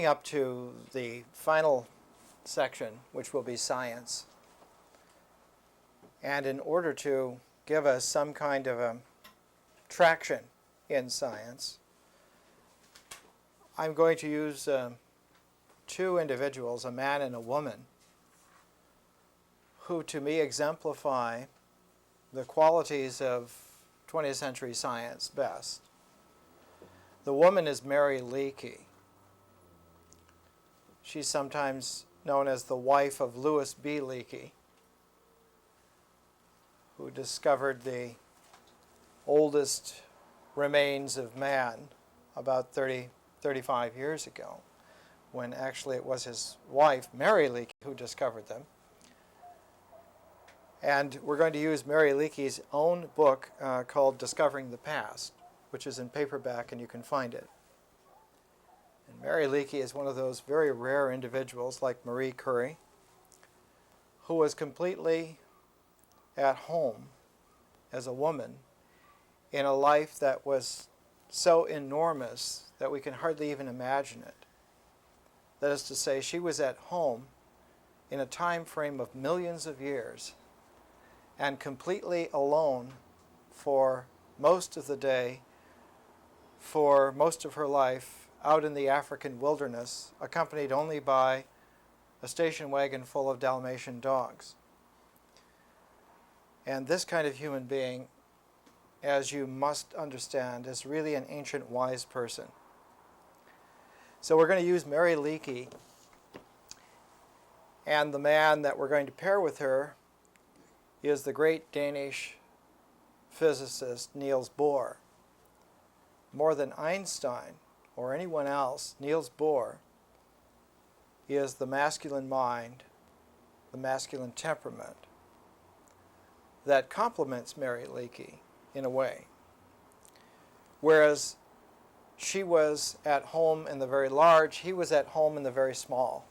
coming up to the final section, which will be science. And in order to give us some kind of a traction in science, I'm going to use two individuals, a man and a woman, who to me exemplify the qualities of 20th century science best. The woman is Mary Leakey. She's sometimes known as the wife of Louis B. Leakey, who discovered the oldest remains of man about 35 years ago, when actually it was his wife, Mary Leakey, who discovered them. And we're going to use Mary Leakey's own book called Discovering the Past, which is in paperback and you can find it. And Mary Leakey is one of those very rare individuals like Marie Curie, who was completely at home as a woman in a life that was so enormous that we can hardly even imagine it. That is to say, she was at home in a time frame of millions of years and completely alone for most of the day, for most of her life, out in the African wilderness, accompanied only by a station wagon full of Dalmatian dogs. And this kind of human being, as you must understand, is really an ancient wise person. So we're going to use Mary Leakey, and the man that we're going to pair with her is the great Danish physicist Niels Bohr. More than Einstein or anyone else, Niels Bohr is the masculine mind, the masculine temperament that complements Mary Leakey in a way. Whereas she was at home in the very large, he was at home in the very small.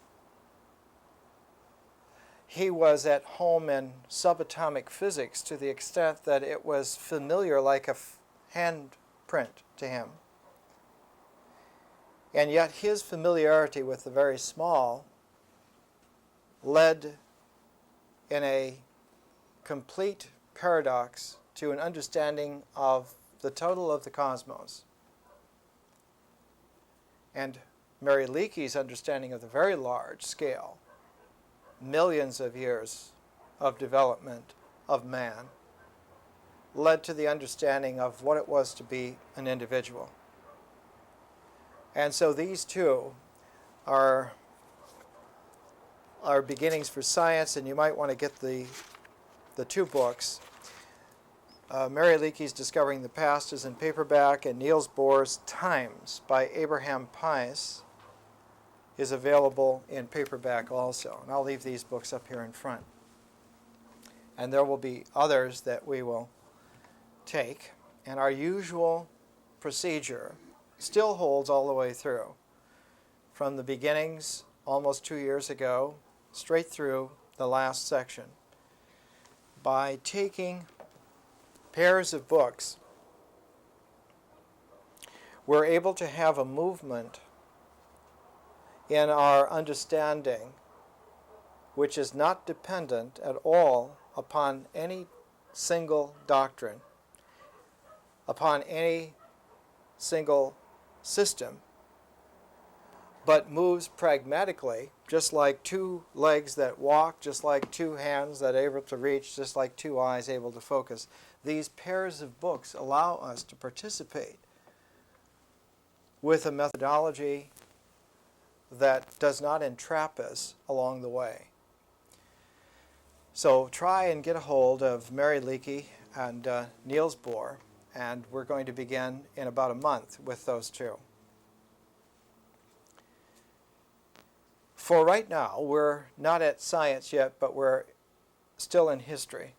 He was at home in subatomic physics to the extent that it was familiar like a handprint to him. And yet his familiarity with the very small led in a complete paradox to an understanding of the total of the cosmos. And Mary Leakey's understanding of the very large scale, millions of years of development of man, led to the understanding of what it was to be an individual. And so these two are beginnings for science, and you might want to get the two books. Mary Leakey's Discovering the Past is in paperback, and Niels Bohr's Times by Abraham Pais is available in paperback also. And I'll leave these books up here in front. And there will be others that we will take. And our usual procedure still holds all the way through, from the beginnings almost 2 years ago, straight through the last section, by taking pairs of books. We're able to have a movement in our understanding which is not dependent at all upon any single doctrine, upon any single system, but moves pragmatically, just like two legs that walk, just like two hands that are able to reach, just like two eyes able to focus. These pairs of books allow us to participate with a methodology that does not entrap us along the way. So try and get a hold of Mary Leakey and Niels Bohr, and we're going to begin in about a month with those two. For right now, we're not at science yet, but we're still in history.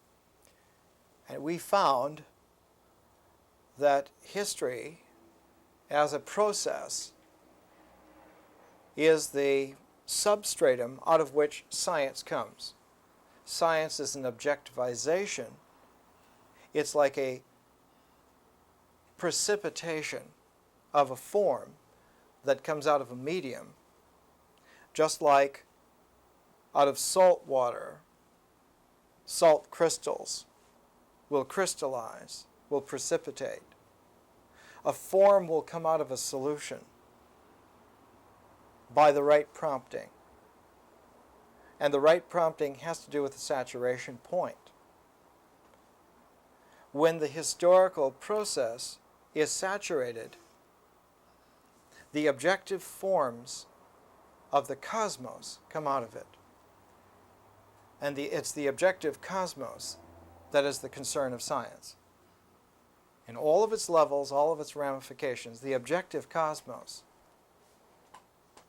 And we found that history as a process is the substratum out of which science comes. Science is an objectivization. It's like a precipitation of a form that comes out of a medium just like out of salt water, salt crystals will crystallize, will precipitate. A form will come out of a solution by the right prompting. And the right prompting has to do with the saturation point. When the historical process is saturated, the objective forms of the cosmos come out of it. And it's the objective cosmos that is the concern of science. In all of its levels, all of its ramifications, the objective cosmos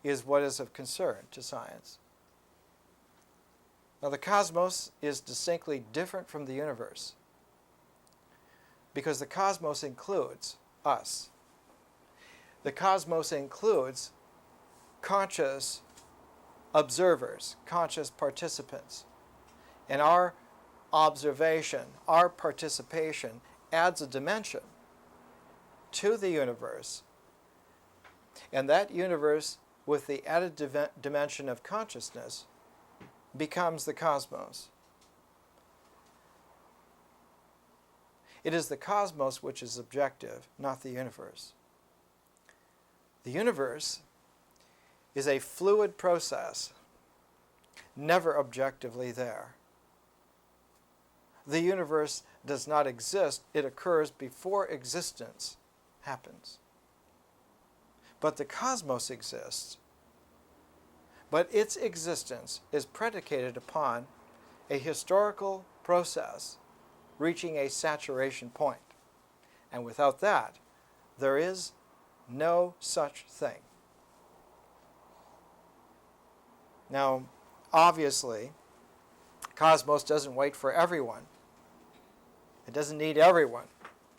is what is of concern to science. Now, the cosmos is distinctly different from the universe because the cosmos includes us. The cosmos includes conscious observers, conscious participants. And our observation, our participation adds a dimension to the universe. And that universe, with the added dimension of consciousness, becomes the cosmos. It is the cosmos which is objective, not the universe. The universe is a fluid process, never objectively there. The universe does not exist. It occurs before existence happens. But the cosmos exists. But its existence is predicated upon a historical process reaching a saturation point. And without that, there is no such thing. Now, obviously, cosmos doesn't wait for everyone. It doesn't need everyone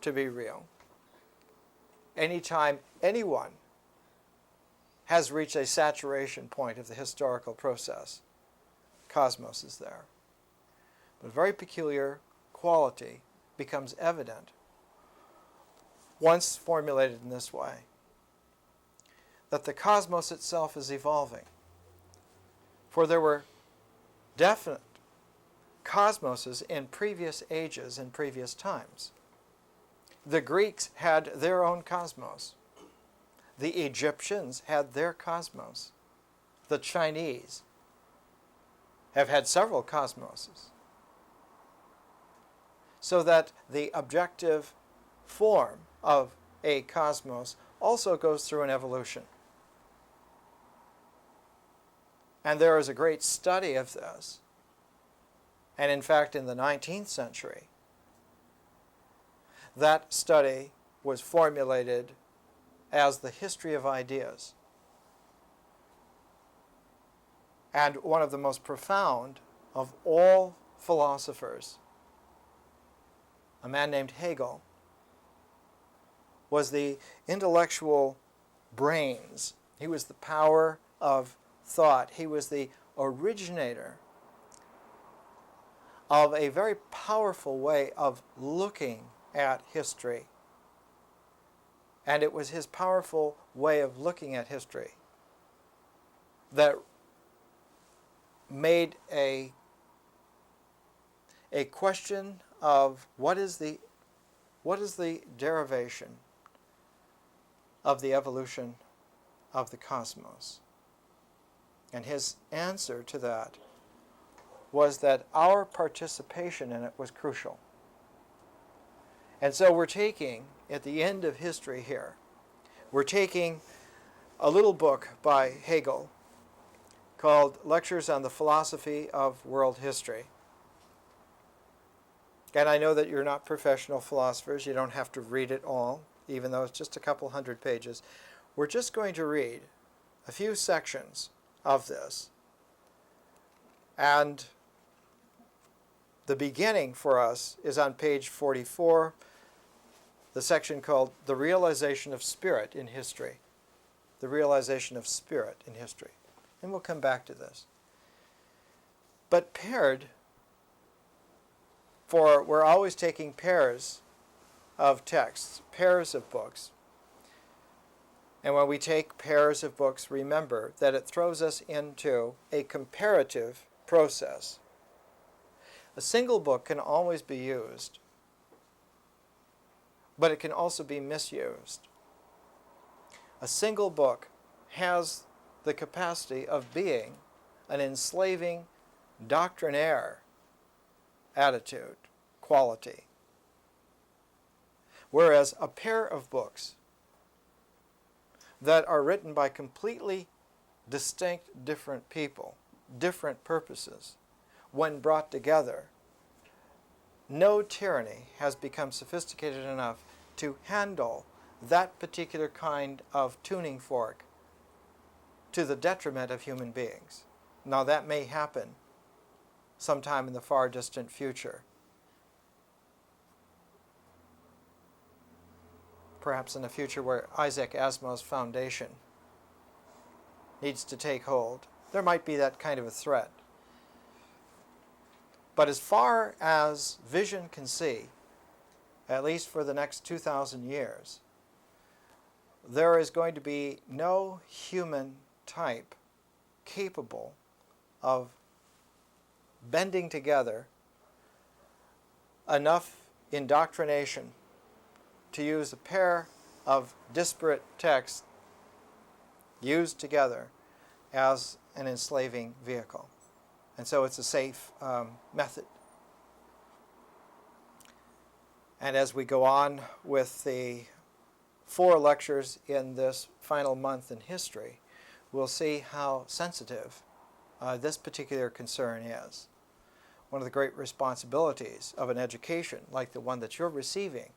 to be real. Anytime anyone has reached a saturation point of the historical process, cosmos is there. But a very peculiar quality becomes evident once formulated in this way, that the cosmos itself is evolving. For there were definite cosmoses in previous ages and previous times. The Greeks had their own cosmos. The Egyptians had their cosmos. The Chinese have had several cosmoses. So that the objective form of a cosmos also goes through an evolution. And there is a great study of this. And in fact, in the 19th century, that study was formulated as the history of ideas. And one of the most profound of all philosophers, a man named Hegel, was the intellectual brains. He was the power of thought. He was the originator of a very powerful way of looking at history. And it was his powerful way of looking at history that made a question of what is the derivation of the evolution of the cosmos. And his answer to that was that our participation in it was crucial. And so we're taking, at the end of history here, we're taking a little book by Hegel called Lectures on the Philosophy of World History. And I know that you're not professional philosophers. You don't have to read it all, even though it's just a couple hundred pages. We're just going to read a few sections of this. And the beginning for us is on page 44, the section called The Realization of Spirit in History. The Realization of Spirit in History. And we'll come back to this. But paired, for we're always taking pairs of texts, pairs of books. And when we take pairs of books, remember that it throws us into a comparative process. A single book can always be used, but it can also be misused. A single book has the capacity of being an enslaving doctrinaire attitude, quality. Whereas a pair of books that are written by completely distinct, different people, different purposes, when brought together, no tyranny has become sophisticated enough to handle that particular kind of tuning fork to the detriment of human beings. Now that may happen sometime in the far distant future. Perhaps in a future where Isaac Asimov's foundation needs to take hold. There might be that kind of a threat. But as far as vision can see, at least for the next 2,000 years, there is going to be no human type capable of bending together enough indoctrination to use a pair of disparate texts used together as an enslaving vehicle. And so it's a safe method. And as we go on with the 4 lectures in this final month in history, we'll see how sensitive this particular concern is. One of the great responsibilities of an education like the one that you're receiving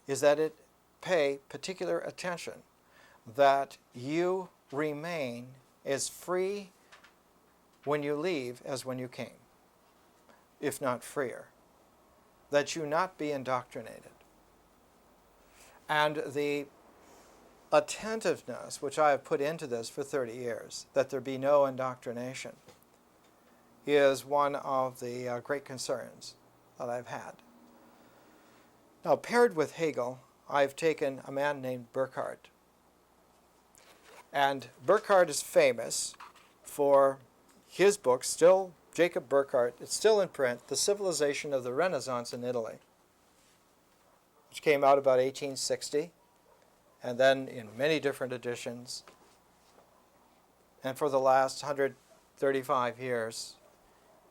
is that it pay particular attention, that you remain as free when you leave as when you came, if not freer, that you not be indoctrinated. And the attentiveness which I have put into this for 30 years, that there be no indoctrination, is one of the great concerns that I've had. Now, paired with Hegel, I've taken a man named Burkhardt. And Burkhardt is famous for his book, still Jacob Burkhardt, it's still in print, The Civilization of the Renaissance in Italy, which came out about 1860, and then in many different editions. And for the last 135 years,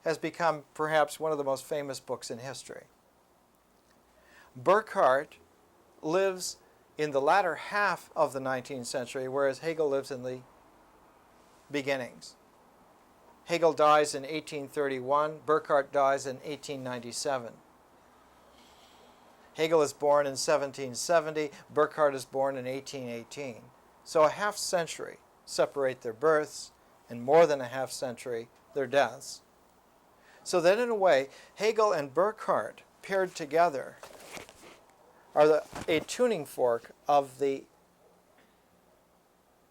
has become perhaps one of the most famous books in history. Burkhardt lives in the latter half of the 19th century, whereas Hegel lives in the beginnings. Hegel dies in 1831, Burkhardt dies in 1897. Hegel is born in 1770, Burkhardt is born in 1818. So a half century separate their births, and more than a half century their deaths. So that in a way, Hegel and Burkhardt paired together are a tuning fork of the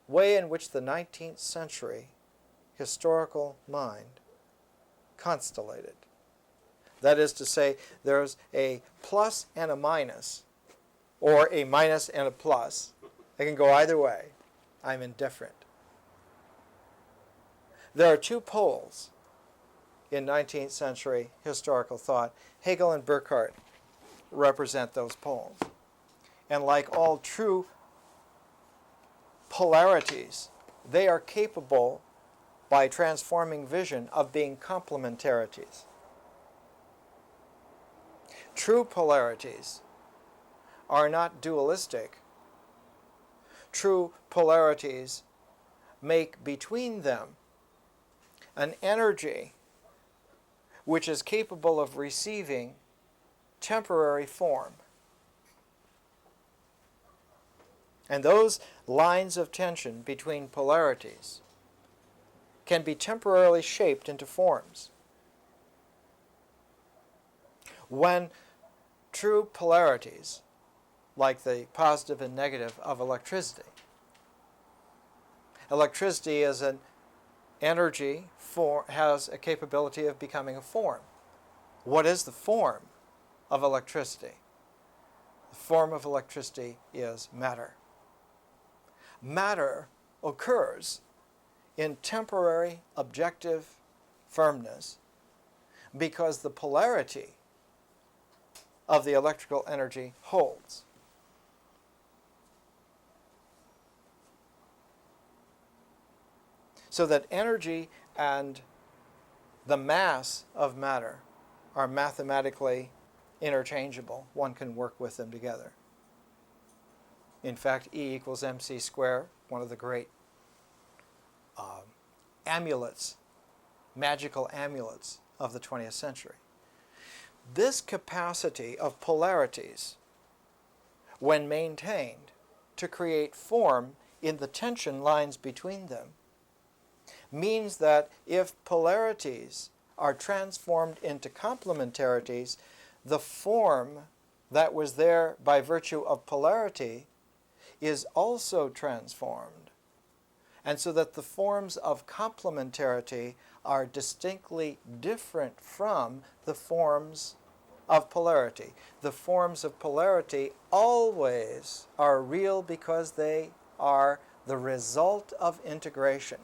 way in which the 19th century historical mind constellated. That is to say, there's a plus and a minus, or a minus and a plus. They can go either way. I'm indifferent. There are 2 poles in 19th century historical thought. Hegel and Burkhardt represent those poles. And like all true polarities, they are capable, by transforming vision, of being complementarities. True polarities are not dualistic. True polarities make between them an energy which is capable of receiving temporary form. And those lines of tension between polarities can be temporarily shaped into forms. When true polarities, like the positive and negative of electricity, electricity is an energy, has a capability of becoming a form. What is the form of electricity? The form of electricity is matter. matter occurs in temporary objective firmness because the polarity of the electrical energy holds. So that energy and the mass of matter are mathematically interchangeable. One can work with them together. In fact, E equals mc squared, one of the great amulets, magical amulets of the 20th century. This capacity of polarities, when maintained to create form in the tension lines between them, means that if polarities are transformed into complementarities, the form that was there by virtue of polarity is also transformed. And so that the forms of complementarity are distinctly different from the forms of polarity. The forms of polarity always are real because they are the result of integration,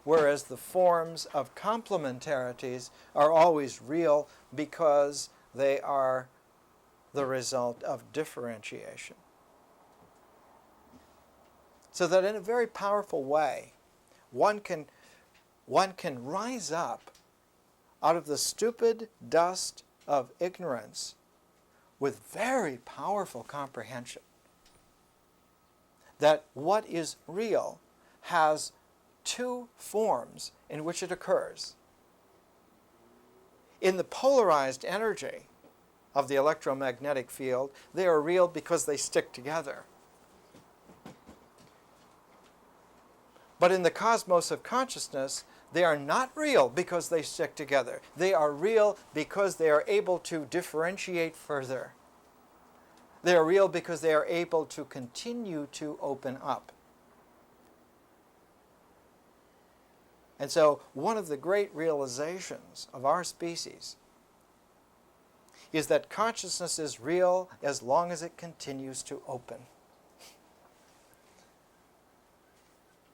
whereas the forms of complementarities are always real because they are the result of differentiation. So that in a very powerful way, one can rise up out of the stupid dust of ignorance with very powerful comprehension that what is real has two forms in which it occurs. In the polarized energy of the electromagnetic field, they are real because they stick together. But in the cosmos of consciousness, they are not real because they stick together. They are real because they are able to differentiate further. They are real because they are able to continue to open up. And so one of the great realizations of our species is that consciousness is real as long as it continues to open.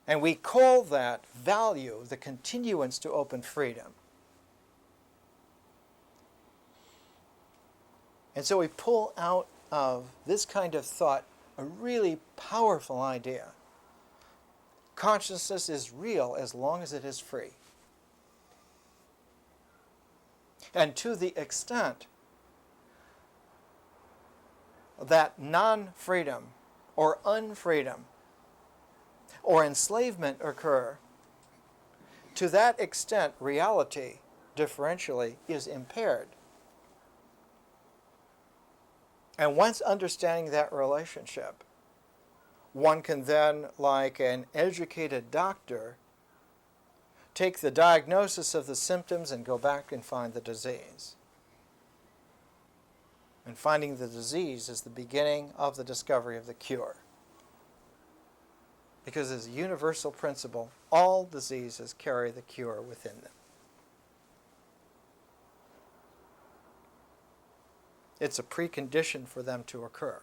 And we call that value the continuance to open freedom. And so we pull out of this kind of thought a really powerful idea. Consciousness is real as long as it is free. And to the extent that non-freedom or unfreedom or enslavement occur, to that extent reality differentially is impaired. And once understanding that relationship, one can then, like an educated doctor, take the diagnosis of the symptoms and go back and find the disease. And finding the disease is the beginning of the discovery of the cure. Because as a universal principle, all diseases carry the cure within them. It's a precondition for them to occur.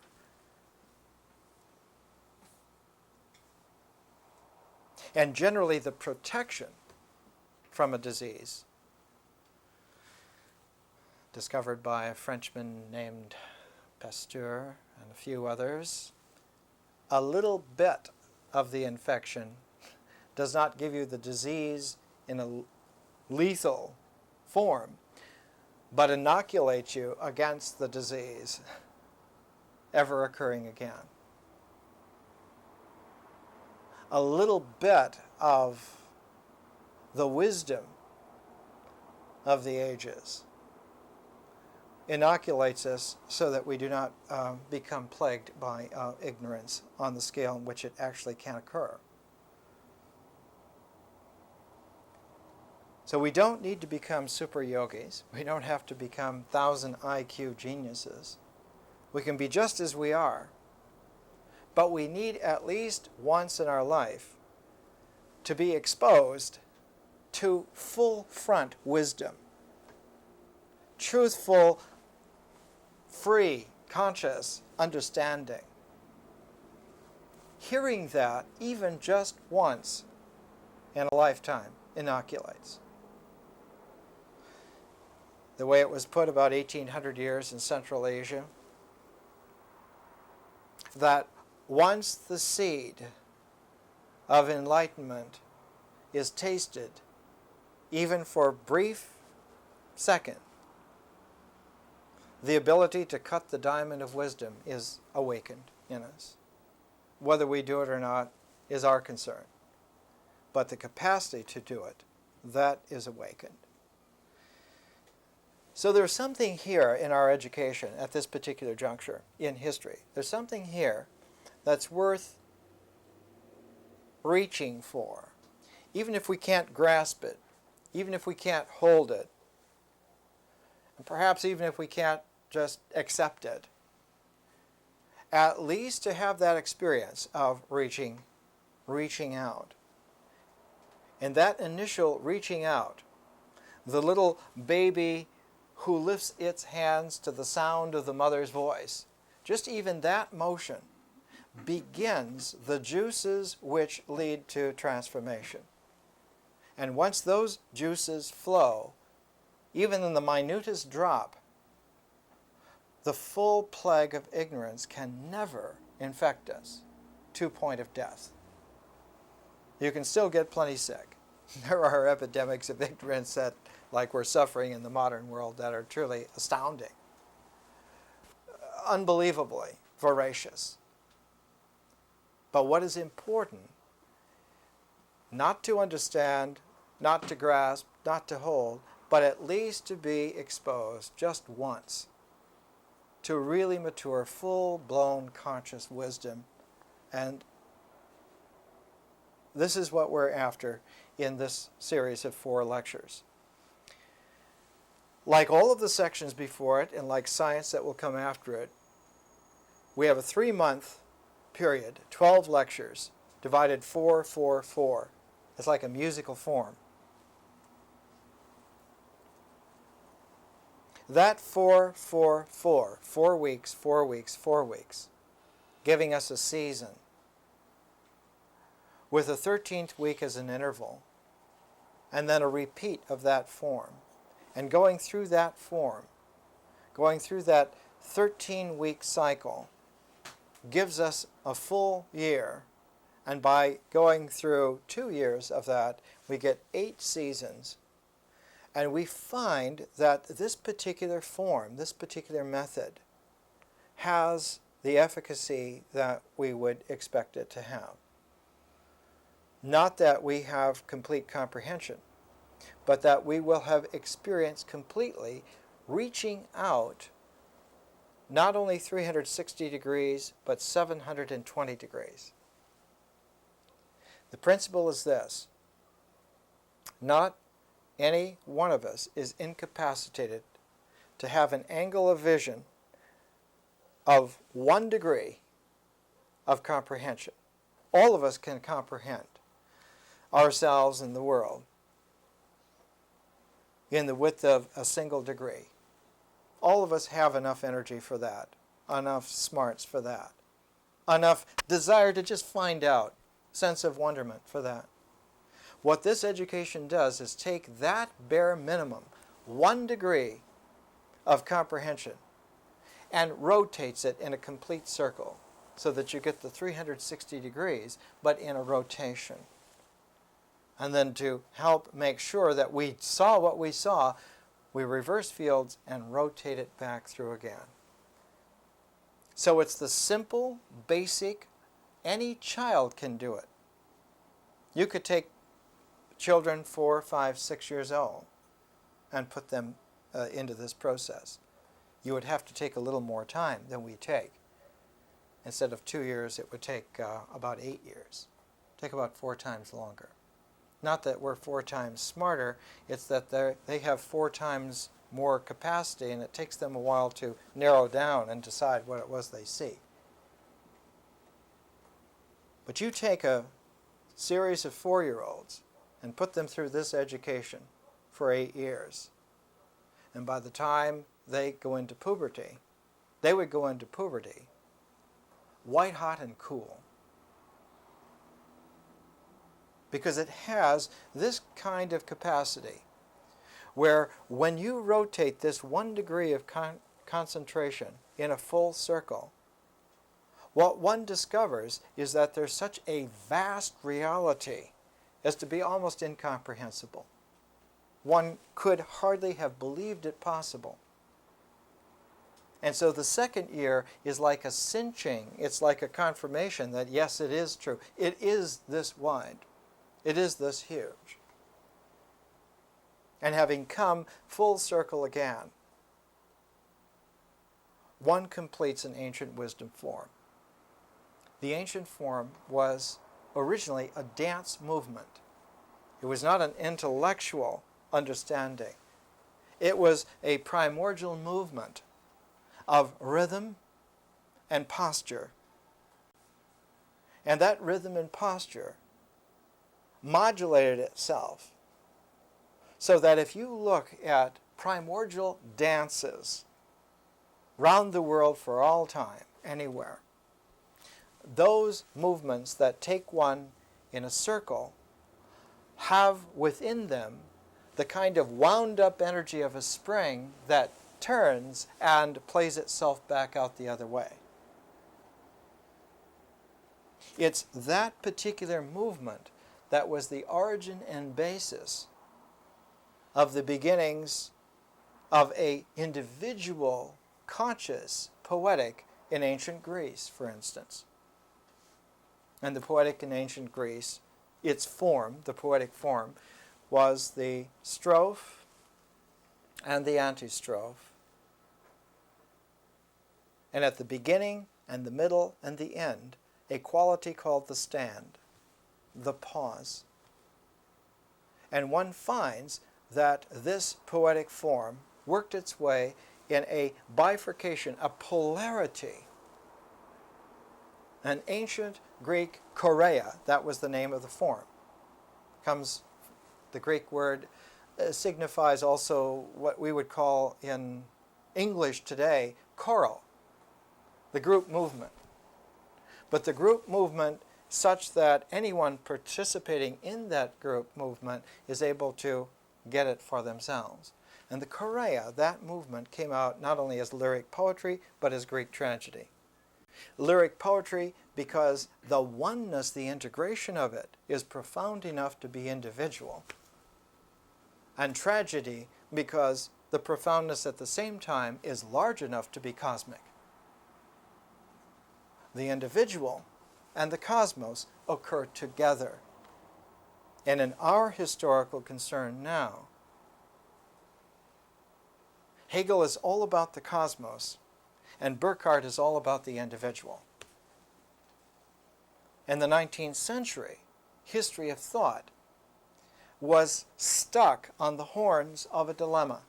And generally the protection from a disease, discovered by a Frenchman named Pasteur and a few others, a little bit of the infection does not give you the disease in a lethal form, but inoculates you against the disease ever occurring again. A little bit of the wisdom of the ages inoculates us so that we do not become plagued by ignorance on the scale in which it actually can occur. So we don't need to become super yogis. We don't have to become 1,000 IQ geniuses. We can be just as we are. But we need at least once in our life to be exposed to full front wisdom, truthful, free, conscious understanding. hearing that even just once in a lifetime inoculates. The way it was put about 1800 years in Central Asia, that once the seed of enlightenment is tasted, even for a brief second, the ability to cut the diamond of wisdom is awakened in us. Whether we do it or not is our concern. But the capacity to do it, that is awakened. So there's something here in our education at this particular juncture in history. There's something here that's worth reaching for, even if we can't grasp it, even if we can't hold it, and perhaps even if we can't just accept it. At least to have that experience of reaching out. And that initial reaching out, the little baby who lifts its hands to the sound of the mother's voice, just even that motion begins the juices which lead to transformation. And once those juices flow, even in the minutest drop, the full plague of ignorance can never infect us to point of death. You can still get plenty sick. There are epidemics of ignorance that, like we're suffering in the modern world, that are truly astounding, unbelievably voracious. But what is important, not to understand, not to grasp, not to hold, but at least to be exposed just once to really mature, full-blown conscious wisdom. And this is what we're after in this series of 4 lectures. Like all of the sections before it, and like science that will come after it, we have a 3-month period, 12 lectures, divided 4, 4, 4. It's like a musical form. That 4, 4, 4, 4 weeks, 4 weeks, 4 weeks, giving us a season, with a 13th week as an interval, and then a repeat of that form. And going through that form, going through that 13-week cycle, gives us a full year. And by going through 2 years of that, we get 8 seasons. And we find that this particular form, this particular method, has the efficacy that we would expect it to have. Not that we have complete comprehension, but that we will have experienced completely reaching out not only 360 degrees, but 720 degrees. The principle is this: not any one of us is incapacitated to have an angle of vision of 1 degree of comprehension. All of us can comprehend ourselves and the world in the width of a single degree. All of us have enough energy for that, enough smarts for that, enough desire to just find out, sense of wonderment for that. What this education does is take that bare minimum, 1 degree of comprehension, and rotates it in a complete circle so that you get the 360 degrees, but in a rotation. And then to help make sure that we saw what we saw, we reverse fields and rotate it back through again. So it's the simple, basic, any child can do it. You could take children 4, 5, 6 years old and put them into this process. You would have to take a little more time than we take. Instead of 2 years, it would take about 8 years. Take about 4 times longer. Not that we're 4 times smarter, it's that they have 4 times more capacity, and it takes them a while to narrow down and decide what it was they see. But you take a series of 4-year-olds and put them through this education for 8 years, and by the time they go into puberty, they would go into puberty white hot and cool, because it has this kind of capacity where when you rotate this 1 degree of concentration in a full circle, what one discovers is that there's such a vast reality as to be almost incomprehensible. One could hardly have believed it possible. And so the second year is like a cinching. It's like a confirmation that, yes, it is true. It is this wide. It is this huge. And having come full circle again, one completes an ancient wisdom form. The ancient form was originally a dance movement. It was not an intellectual understanding. It was a primordial movement of rhythm and posture. And that rhythm and posture modulated itself so that if you look at primordial dances round the world for all time, anywhere, those movements that take one in a circle have within them the kind of wound-up energy of a spring that turns and plays itself back out the other way. It's that particular movement that was the origin and basis of the beginnings of an individual, conscious, poetic in ancient Greece, for instance. And the poetic in ancient Greece, its form, the poetic form, was the strophe and the antistrophe. And at the beginning and the middle and the end, a quality called the stand, the pause. And one finds that this poetic form worked its way in a bifurcation, a polarity. An ancient Greek chorea, that was the name of the form. The Greek word signifies also what we would call in English today choral, the group movement. But the group movement such that anyone participating in that group movement is able to get it for themselves. And the chorea, that movement, came out not only as lyric poetry, but as Greek tragedy. Lyric poetry because the oneness, the integration of it, is profound enough to be individual. And tragedy because the profoundness at the same time is large enough to be cosmic. The individual and the cosmos occur together. And in our historical concern now, Hegel is all about the cosmos, and Burkhardt is all about the individual. In the 19th century, history of thought was stuck on the horns of a dilemma.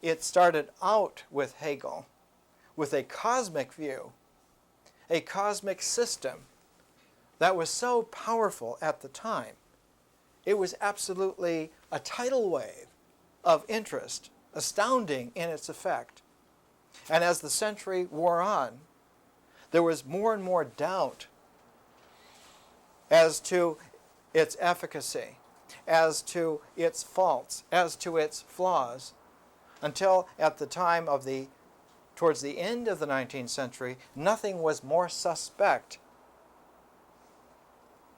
It started out with Hegel, with a cosmic view, a cosmic system that was so powerful at the time. It was absolutely a tidal wave of interest, astounding in its effect. And as the century wore on, there was more and more doubt as to its efficacy, as to its faults, as to its flaws, until at the time of towards the end of the 19th century, nothing was more suspect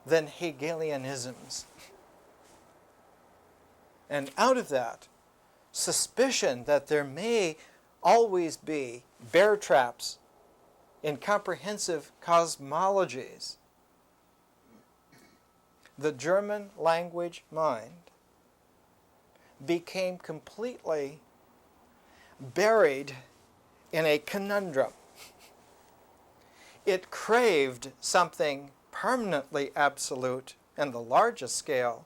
than Hegelianisms. And out of that, suspicion that there may always be bear traps in comprehensive cosmologies, the German language mind became completely buried in a conundrum. It craved something permanently absolute in the largest scale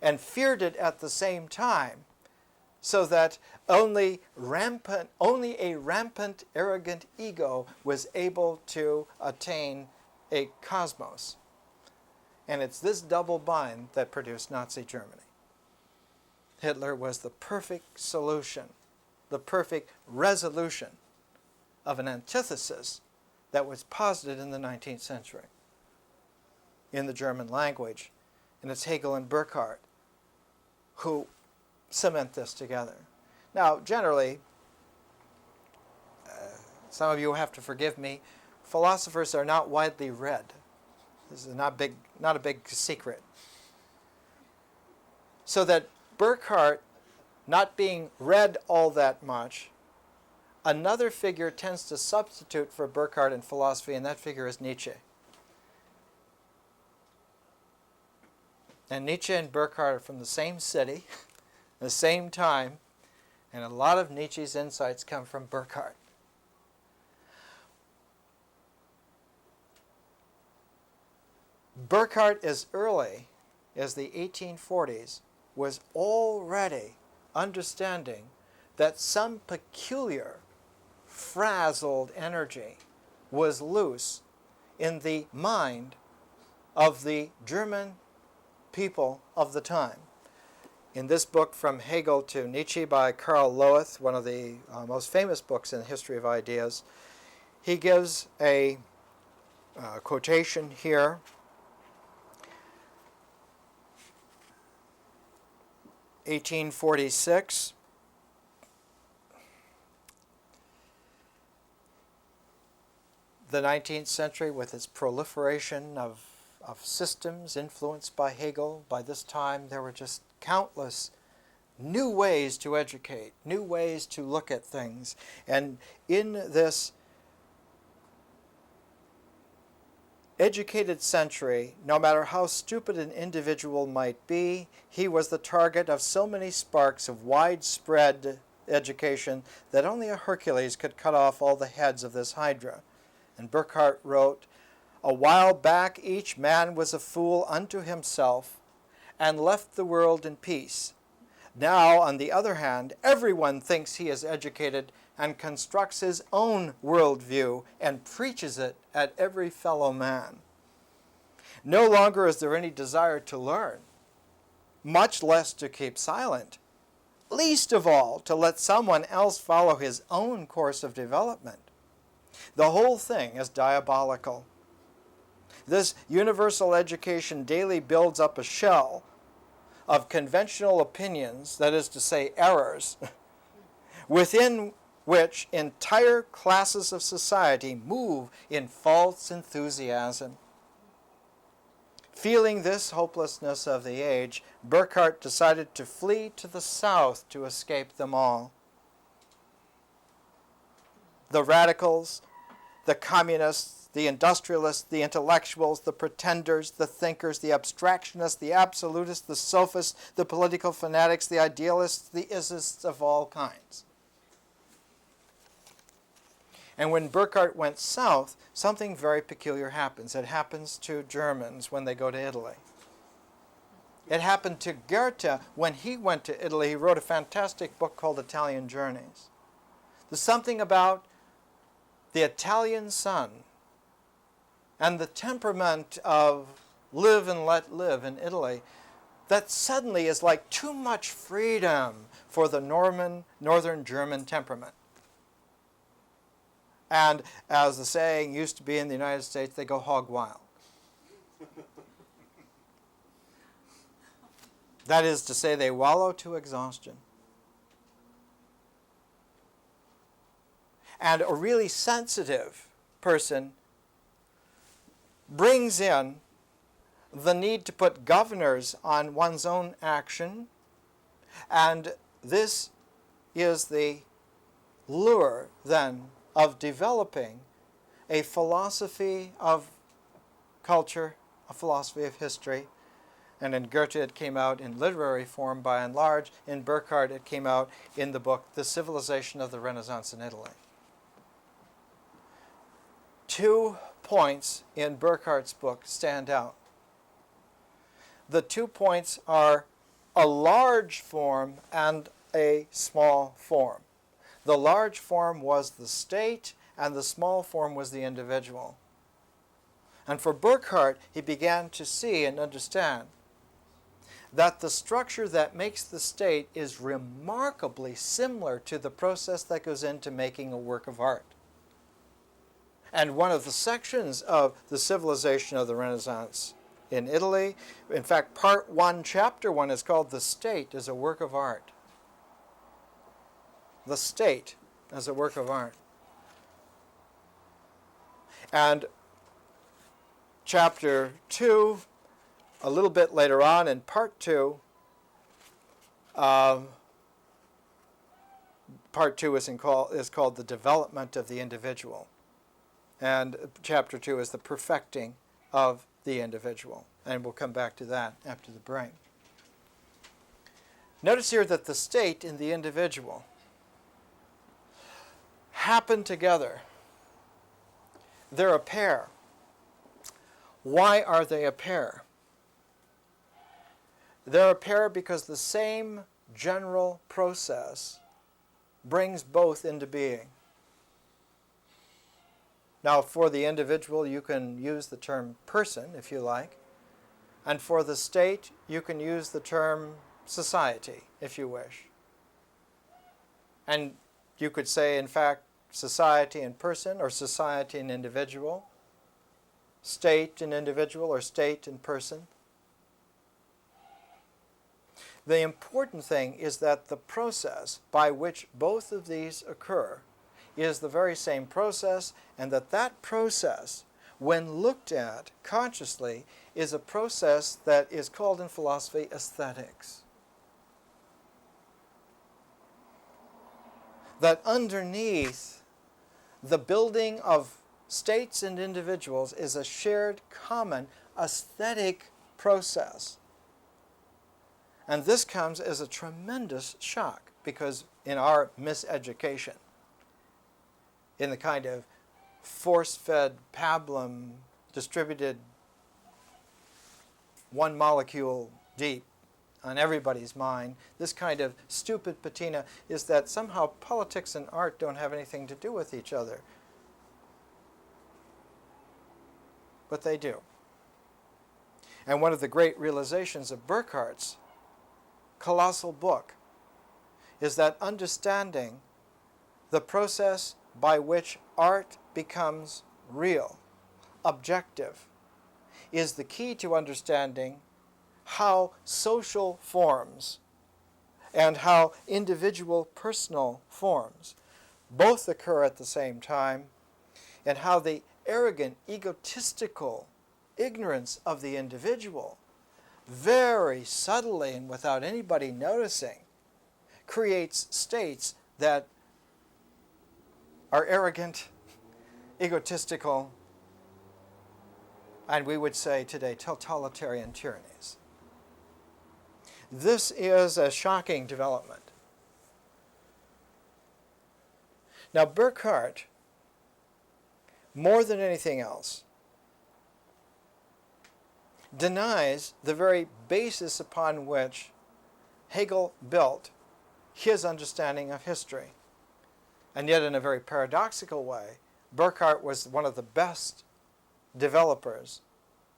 and feared it at the same time, so that only a rampant, arrogant ego was able to attain a cosmos. And it's this double bind that produced Nazi Germany. Hitler was the perfect solution, the perfect resolution of an antithesis that was posited in the 19th century. In the German language, and it's Hegel and Burkhardt who cement this together. Now, generally, some of you have to forgive me, philosophers are not widely read. This is not a big secret. So that Burkhardt not being read all that much, another figure tends to substitute for Burkhardt in philosophy, and that figure is Nietzsche. And Nietzsche and Burkhardt are from the same city, the same time, and a lot of Nietzsche's insights come from Burkhardt. Burkhardt, as early as the 1840s, was already understanding that some peculiar, frazzled energy was loose in the mind of the German people of the time. In this book, From Hegel to Nietzsche by Karl Loeth, one of the most famous books in the history of ideas, he gives a quotation here. (1846). The 19th century, with its proliferation of systems influenced by Hegel, by this time there were just countless new ways to educate, new ways to look at things. And in this educated century, no matter how stupid an individual might be, he was the target of so many sparks of widespread education that only a Hercules could cut off all the heads of this hydra. And Burkhardt wrote, "A while back each man was a fool unto himself and left the world in peace. Now, on the other hand, everyone thinks he is educated and constructs his own worldview and preaches it at every fellow man. No longer is there any desire to learn, much less to keep silent, least of all to let someone else follow his own course of development. The whole thing is diabolical. This universal education daily builds up a shell of conventional opinions, that is to say, errors, within which entire classes of society move in false enthusiasm." Feeling this hopelessness of the age, Burkhardt decided to flee to the south to escape them all. The radicals, the communists, the industrialists, the intellectuals, the pretenders, the thinkers, the abstractionists, the absolutists, the sophists, the political fanatics, the idealists, the isists of all kinds. And when Burkhardt went south, something very peculiar happens. It happens to Germans when they go to Italy. It happened to Goethe when he went to Italy. He wrote a fantastic book called Italian Journeys. There's something about the Italian sun and the temperament of live and let live in Italy that suddenly is like too much freedom for the northern German temperament. And as the saying used to be in the United States, they go hog wild. That is to say, they wallow to exhaustion. And a really sensitive person brings in the need to put governors on one's own action, and this is the lure, then, of developing a philosophy of culture, a philosophy of history. And in Goethe it came out in literary form by and large. In Burkhardt it came out in the book The Civilization of the Renaissance in Italy. 2 points in Burkhardt's book stand out. The 2 points are a large form and a small form. The large form was the state, and the small form was the individual. And for Burkhardt, he began to see and understand that the structure that makes the state is remarkably similar to the process that goes into making a work of art. And one of the sections of the civilization of the Renaissance in Italy. In fact, part 1, chapter 1 is called The State as a Work of Art. The State as a Work of Art. And chapter 2, a little bit later on in part 2, part 2 is called The Development of the Individual. And chapter 2 is the perfecting of the individual. And we'll come back to that after the break. Notice here that the state and the individual happen together. They're a pair. Why are they a pair? They're a pair because the same general process brings both into being. Now, for the individual, you can use the term person, if you like. And for the state, you can use the term society, if you wish. And you could say, in fact, society and person, or society and individual, state and individual, or state and person. The important thing is that the process by which both of these occur is the very same process, and that process, when looked at consciously, is a process that is called in philosophy aesthetics. That underneath the building of states and individuals is a shared common aesthetic process. And this comes as a tremendous shock, because in our miseducation, in the kind of force-fed pablum, distributed one molecule deep on everybody's mind, this kind of stupid patina is that somehow politics and art don't have anything to do with each other. But they do. And one of the great realizations of Burkhardt's colossal book is that understanding the process by which art becomes real, objective, is the key to understanding how social forms and how individual personal forms both occur at the same time, and how the arrogant, egotistical ignorance of the individual very subtly and without anybody noticing creates states that are arrogant, egotistical, and we would say today totalitarian tyrannies. This is a shocking development. Now, Burkhardt, more than anything else, denies the very basis upon which Hegel built his understanding of history. And yet, in a very paradoxical way, Burkhardt was one of the best developers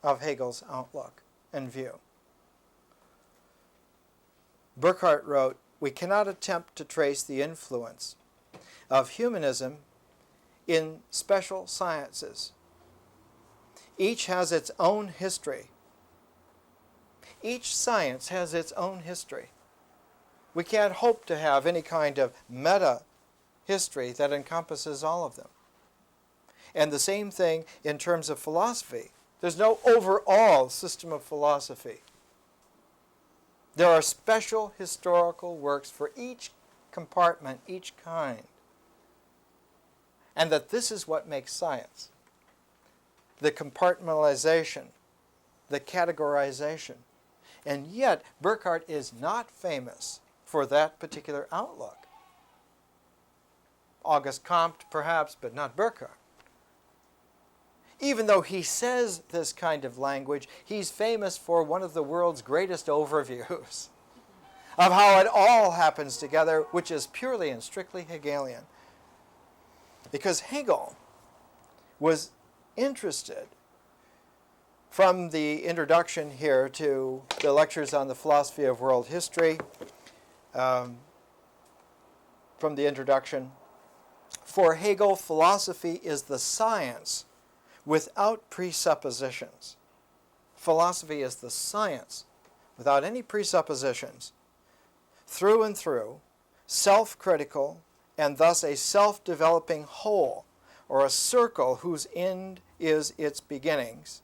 of Hegel's outlook and view. Burkhardt wrote, "We cannot attempt to trace the influence of humanism in special sciences. Each has its own history. Each science has its own history. We can't hope to have any kind of meta history that encompasses all of them. And the same thing in terms of philosophy. There's no overall system of philosophy. There are special historical works for each compartment, each kind. And that this is what makes science. The compartmentalization, the categorization. And yet, Burkhardt is not famous for that particular outlook. Auguste Comte, perhaps, but not Burkhardt. Even though he says this kind of language, he's famous for one of the world's greatest overviews of how it all happens together, which is purely and strictly Hegelian. Because Hegel was interested, from the introduction here to the lectures on the philosophy of world history, from the introduction, for Hegel, philosophy is the science without presuppositions. philosophy is the science, without any presuppositions, through and through, self-critical, and thus a self-developing whole, or a circle whose end is its beginnings.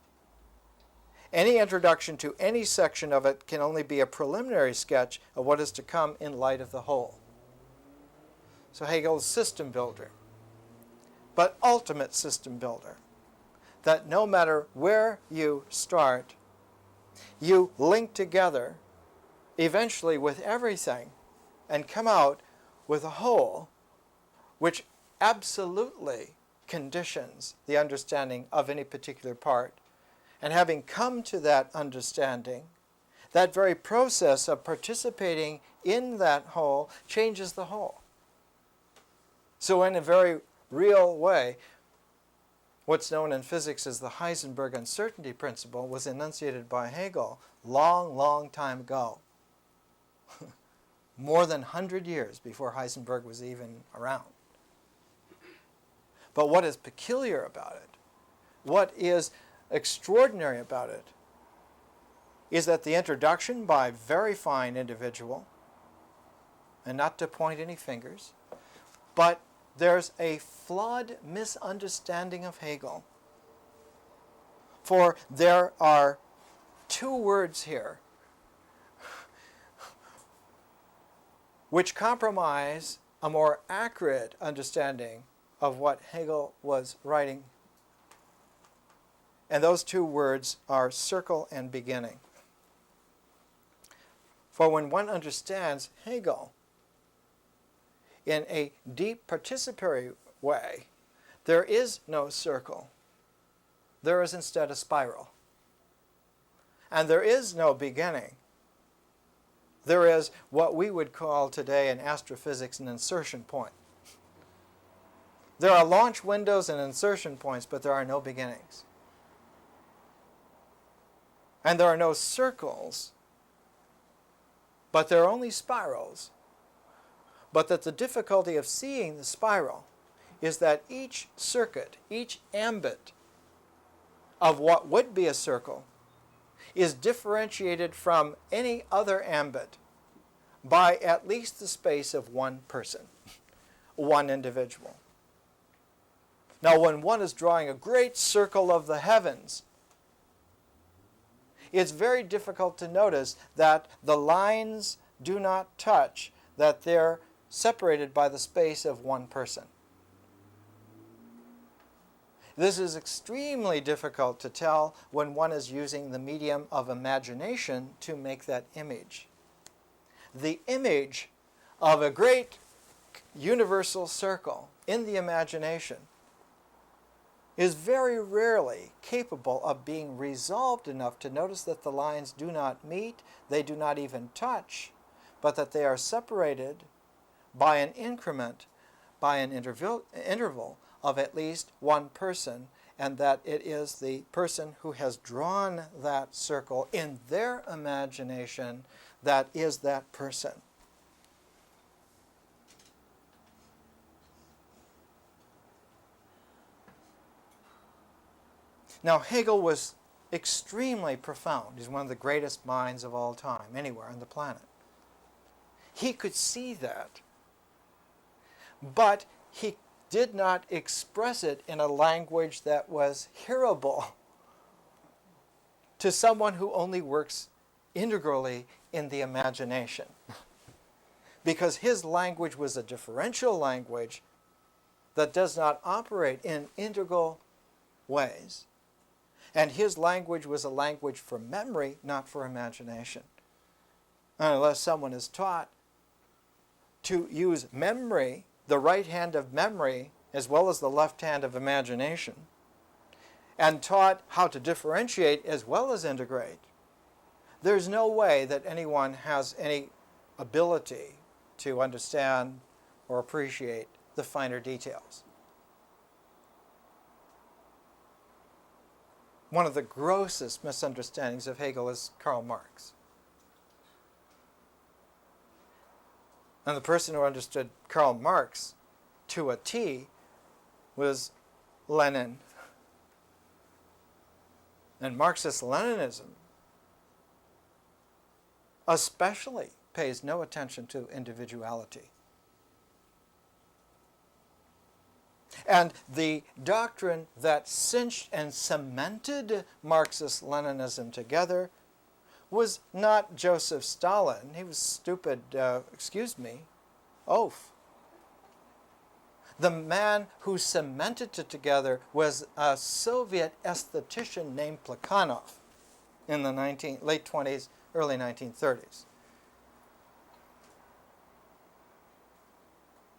Any introduction to any section of it can only be a preliminary sketch of what is to come in light of the whole. So Hegel's system builder, but ultimate system builder, that no matter where you start, you link together eventually with everything and come out with a whole which absolutely conditions the understanding of any particular part. And having come to that understanding, that very process of participating in that whole changes the whole. So in a very real way, what's known in physics as the Heisenberg uncertainty principle was enunciated by Hegel long, long time ago. More than 100 years before Heisenberg was even around. But what is peculiar about it, what is extraordinary about it, is that the introduction by a very fine individual, and not to point any fingers, but there's a flawed misunderstanding of Hegel. For there are two words here which compromise a more accurate understanding of what Hegel was writing. And those two words are circle and beginning. For when one understands Hegel in a deep participatory way, there is no circle. There is instead a spiral. And there is no beginning. There is what we would call today in astrophysics an insertion point. There are launch windows and insertion points, but there are no beginnings. And there are no circles, but there are only spirals. But that the difficulty of seeing the spiral is that each circuit, each ambit of what would be a circle is differentiated from any other ambit by at least the space of one person, one individual. Now, when one is drawing a great circle of the heavens, it's very difficult to notice that the lines do not touch, that they're separated by the space of one person. This is extremely difficult to tell when one is using the medium of imagination to make that image. The image of a great universal circle in the imagination is very rarely capable of being resolved enough to notice that the lines do not meet, they do not even touch, but that they are separated by an increment, by an interval of at least one person, and that it is the person who has drawn that circle in their imagination that is that person. Now, Hegel was extremely profound. He's one of the greatest minds of all time, anywhere on the planet. He could see that, but he did not express it in a language that was hearable to someone who only works integrally in the imagination. Because his language was a differential language that does not operate in integral ways. And his language was a language for memory, not for imagination. And unless someone is taught to use memory, the right hand of memory, as well as the left hand of imagination, and taught how to differentiate as well as integrate, there's no way that anyone has any ability to understand or appreciate the finer details. One of the grossest misunderstandings of Hegel is Karl Marx. And the person who understood Karl Marx to a T was Lenin. And Marxist-Leninism especially pays no attention to individuality. And the doctrine that cinched and cemented Marxist-Leninism together was not Joseph Stalin. He was stupid, oaf. The man who cemented it together was a Soviet aesthetician named Plekhanov in the late 20s, early 1930s.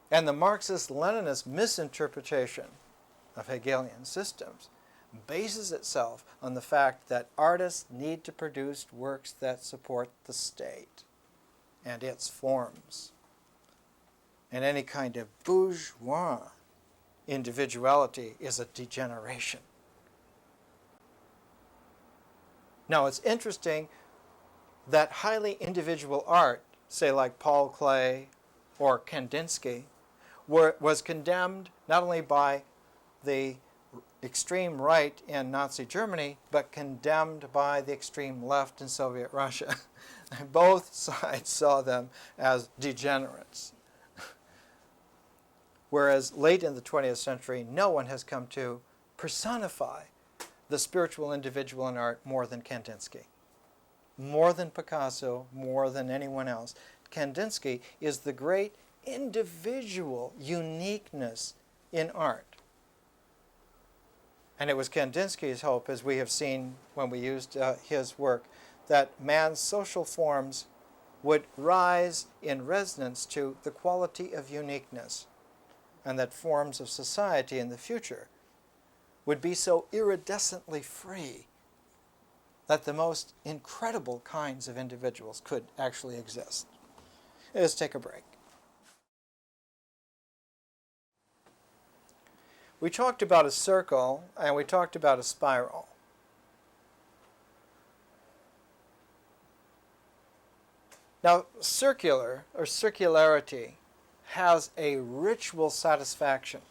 And the Marxist-Leninist misinterpretation of Hegelian systems bases itself on the fact that artists need to produce works that support the state and its forms. And any kind of bourgeois individuality is a degeneration. Now, it's interesting that highly individual art, say like Paul Klee or Kandinsky, was condemned not only by the extreme right in Nazi Germany, but condemned by the extreme left in Soviet Russia. Both sides saw them as degenerates. Whereas late in the 20th century, no one has come to personify the spiritual individual in art more than Kandinsky. More than Picasso, more than anyone else. Kandinsky is the great individual uniqueness in art. And it was Kandinsky's hope, as we have seen when we used his work, that man's social forms would rise in resonance to the quality of uniqueness, and that forms of society in the future would be so iridescently free that the most incredible kinds of individuals could actually exist. Let's take a break. We talked about a circle and we talked about a spiral. Now, circular or circularity has a ritual satisfaction.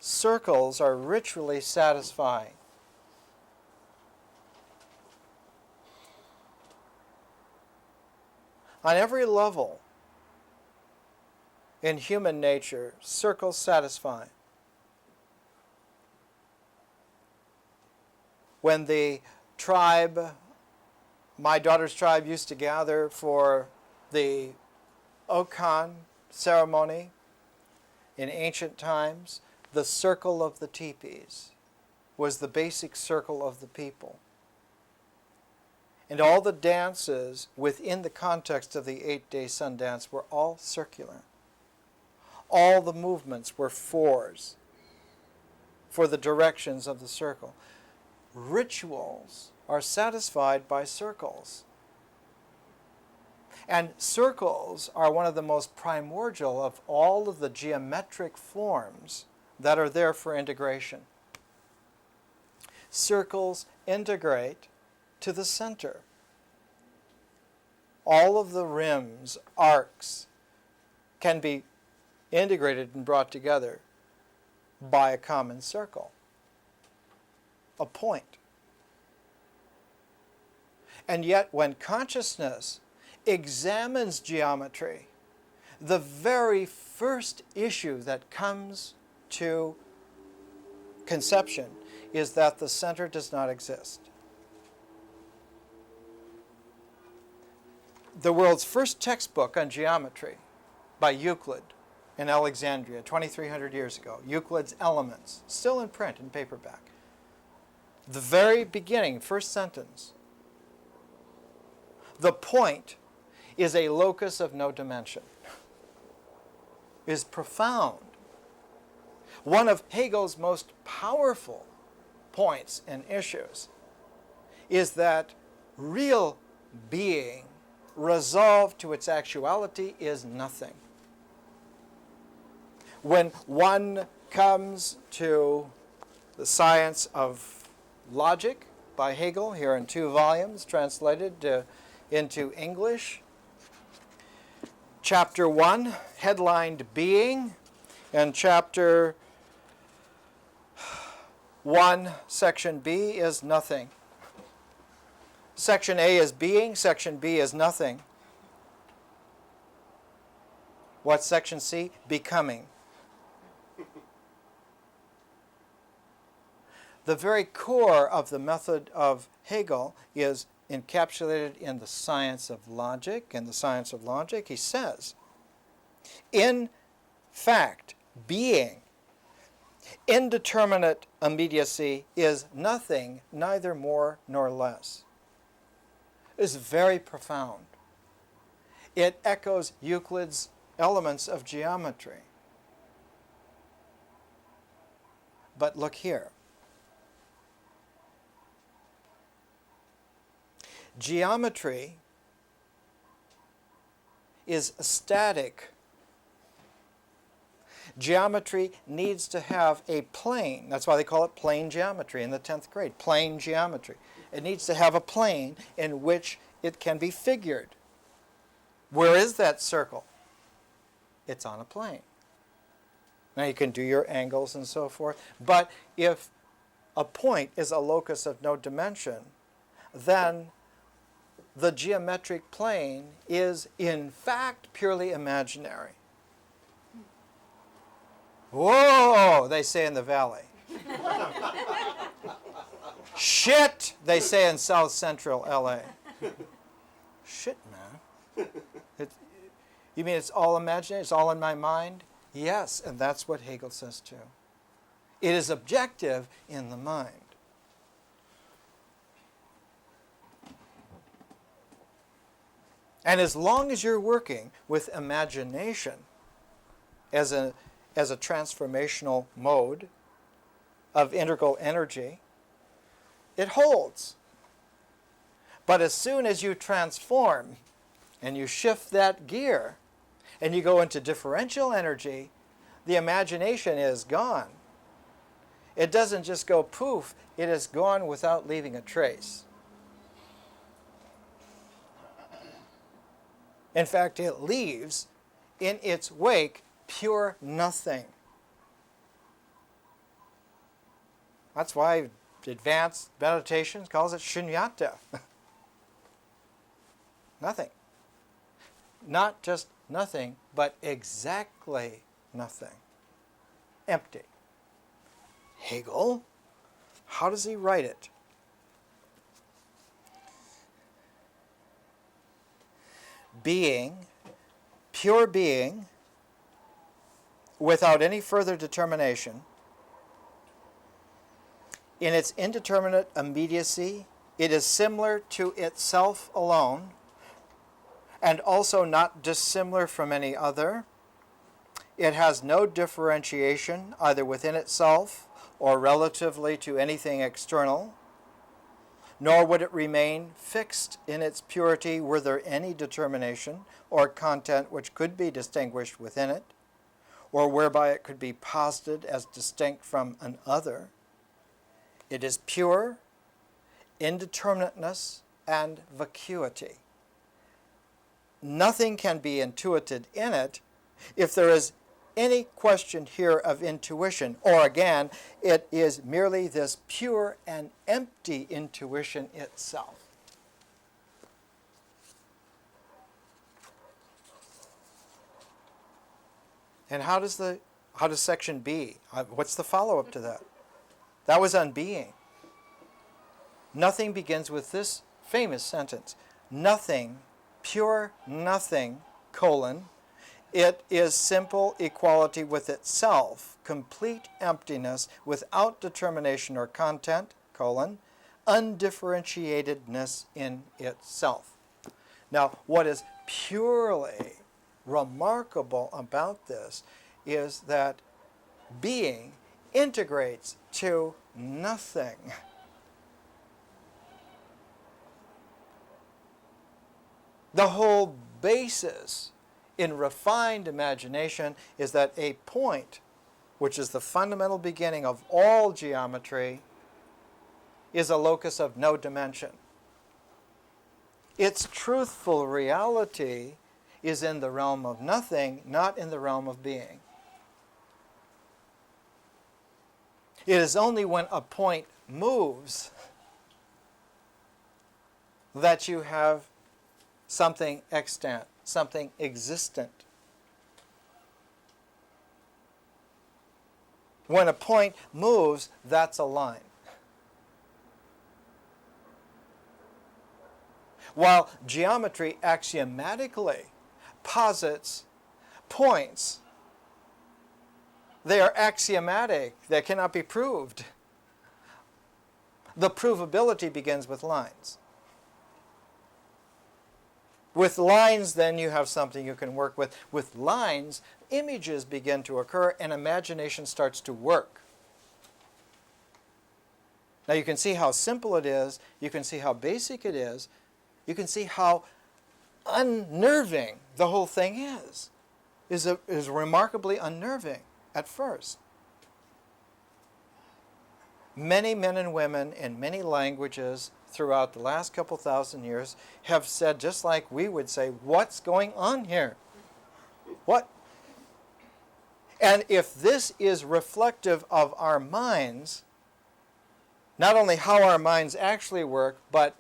Circles are ritually satisfying. On every level in human nature, circles satisfy. When the tribe, my daughter's tribe, used to gather for the Okan ceremony in ancient times, the circle of the teepees was the basic circle of the people. And all the dances within the context of the 8-day sun dance were all circular. All the movements were fours for the directions of the circle. Rituals are satisfied by circles. And circles are one of the most primordial of all of the geometric forms that are there for integration. Circles integrate to the center. All of the rims, arcs, can be integrated and brought together by a common circle, a point. And yet when consciousness examines geometry, the very first issue that comes to conception is that the center does not exist. The world's first textbook on geometry by Euclid in Alexandria 2,300 years ago, Euclid's Elements, still in print in paperback. The very beginning, first sentence, the point is a locus of no dimension, is profound. One of Hegel's most powerful points and issues is that real being resolved to its actuality is nothing. When one comes to the science of logic by Hegel, here in 2 volumes, translated into English, Chapter 1, headlined Being, and Chapter 1, section B is nothing. Section A is being, section B is nothing. What's section C? Becoming. The very core of the method of Hegel is encapsulated in the science of logic. In the science of logic, he says, in fact, being, indeterminate immediacy is nothing, neither more nor less. It's very profound. It echoes Euclid's elements of geometry. But look here. Geometry is static. Geometry needs to have a plane. That's why they call it plane geometry in the 10th grade, plane geometry. It needs to have a plane in which it can be figured. Where is that circle? It's on a plane. Now you can do your angles and so forth, but if a point is a locus of no dimension, then the geometric plane is in fact purely imaginary. Whoa, they say in the valley. Shit, they say in South Central LA. Shit, man. You mean it's all imaginary? It's all in my mind? Yes, and that's what Hegel says too. It is objective in the mind. And as long as you're working with imagination as a transformational mode of integral energy, it holds. But as soon as you transform and you shift that gear and you go into differential energy, the imagination is gone. It doesn't just go poof, it is gone without leaving a trace. In fact, it leaves in its wake pure nothing. That's why advanced meditation calls it shunyata. Nothing. Not just nothing, but exactly nothing. Empty. Hegel, how does he write it? Being, pure being, without any further determination, in its indeterminate immediacy, it is similar to itself alone, and also not dissimilar from any other. It has no differentiation either within itself or relatively to anything external, nor would it remain fixed in its purity were there any determination or content which could be distinguished within it, or whereby it could be posited as distinct from an other. It is pure, indeterminateness, and vacuity. Nothing can be intuited in it. If there is any question here of intuition, or again, it is merely this pure and empty intuition itself. And how does section B, what's the follow-up to that? That was on being. Nothing begins with this famous sentence. Nothing, pure nothing, colon, it is simple equality with itself, complete emptiness without determination or content, colon, undifferentiatedness in itself. Now, what is purely remarkable about this is that being integrates to nothing. The whole basis in refined imagination is that a point, which is the fundamental beginning of all geometry, is a locus of no dimension. Its truthful reality is in the realm of nothing, not in the realm of being. It is only when a point moves that you have something extant, something existent. When a point moves, that's a line. While geometry axiomatically posits points, they are axiomatic. They cannot be proved. The provability begins with lines. With lines, then, you have something you can work with. With lines, images begin to occur and imagination starts to work. Now you can see how simple it is. You can see how basic it is. You can see how unnerving the whole thing is. Is remarkably unnerving at first. Many men and women in many languages throughout the last couple thousand years have said, just like we would say, what's going on here? What? And if this is reflective of our minds, not only how our minds actually work, but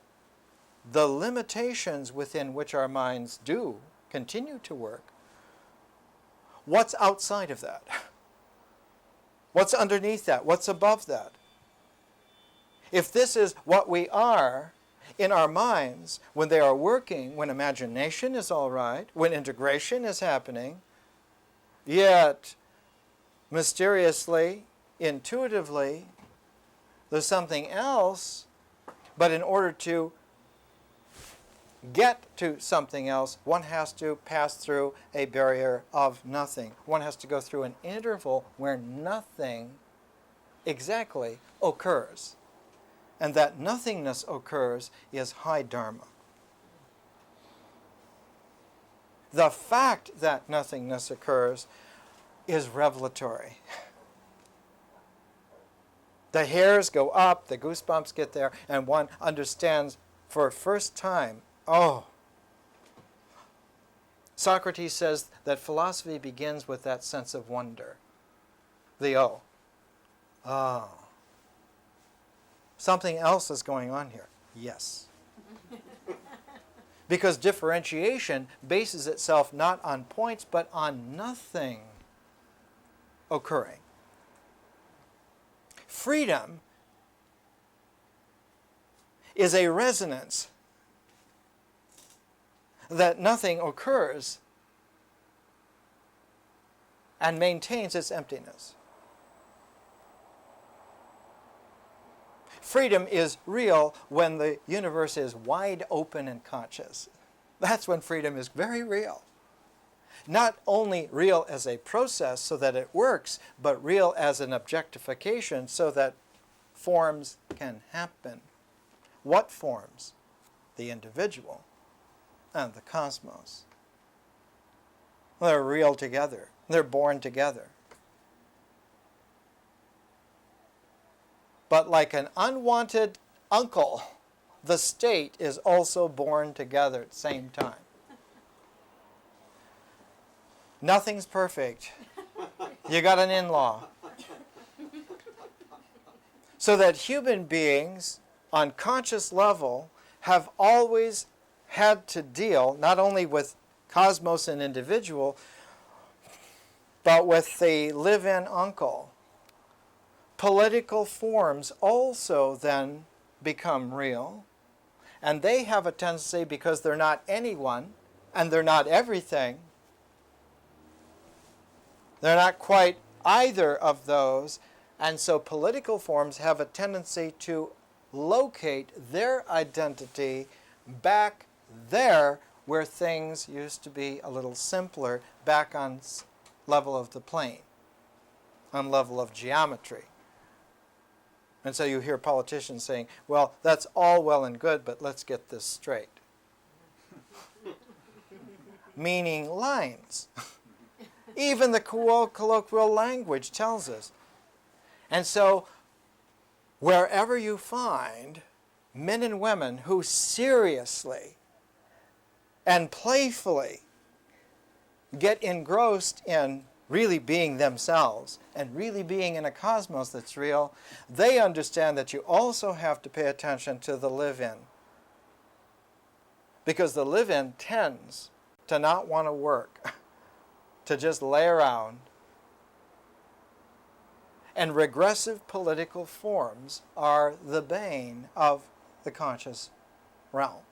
the limitations within which our minds do continue to work, what's outside of that? What's underneath that? What's above that? If this is what we are in our minds when they are working, when imagination is all right, when integration is happening, yet mysteriously, intuitively, there's something else, but in order to get to something else, one has to pass through a barrier of nothing. One has to go through an interval where nothing exactly occurs. And that nothingness occurs is high dharma. The fact that nothingness occurs is revelatory. The hairs go up, the goosebumps get there, and one understands for the first time, oh. Socrates says that philosophy begins with that sense of wonder. The oh. Oh. Something else is going on here. Yes. Because differentiation bases itself not on points, but on nothing occurring. Freedom is a resonance that nothing occurs and maintains its emptiness. Freedom is real when the universe is wide open and conscious. That's when freedom is very real. Not only real as a process so that it works, but real as an objectification so that forms can happen. What forms? The individual and the cosmos. They're real together. They're born together. But like an unwanted uncle, the state is also born together at the same time. Nothing's perfect. You got an in-law. So that human beings on conscious level have always had to deal not only with cosmos and individual, but with the live-in uncle. Political forms also then become real, and they have a tendency, because they're not anyone and they're not everything, they're not quite either of those, and so political forms have a tendency to locate their identity back there where things used to be a little simpler, back on level of the plane, on level of geometry. And so you hear politicians saying, well, that's all well and good, but let's get this straight. Meaning lines. Even the colloquial language tells us. And so wherever you find men and women who seriously and playfully get engrossed in really being themselves and really being in a cosmos that's real, they understand that you also have to pay attention to the live-in. Because the live-in tends to not want to work, to just lay around. And regressive political forms are the bane of the conscious realm.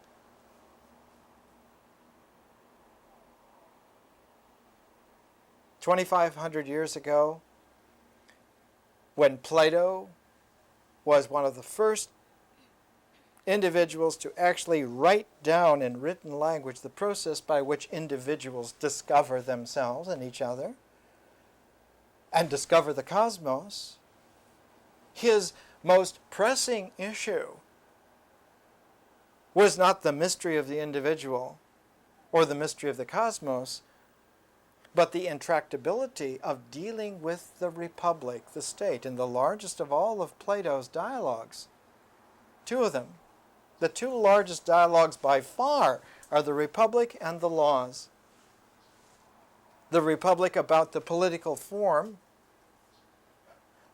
"2,500 years ago, when Plato was one of the first individuals to actually write down in written language the process by which individuals discover themselves and each other and discover the cosmos, his most pressing issue was not the mystery of the individual or the mystery of the cosmos, but the intractability of dealing with the republic, the state, in the largest of all of Plato's dialogues. Two of them. The two largest dialogues by far are the Republic and the Laws. The Republic about the political form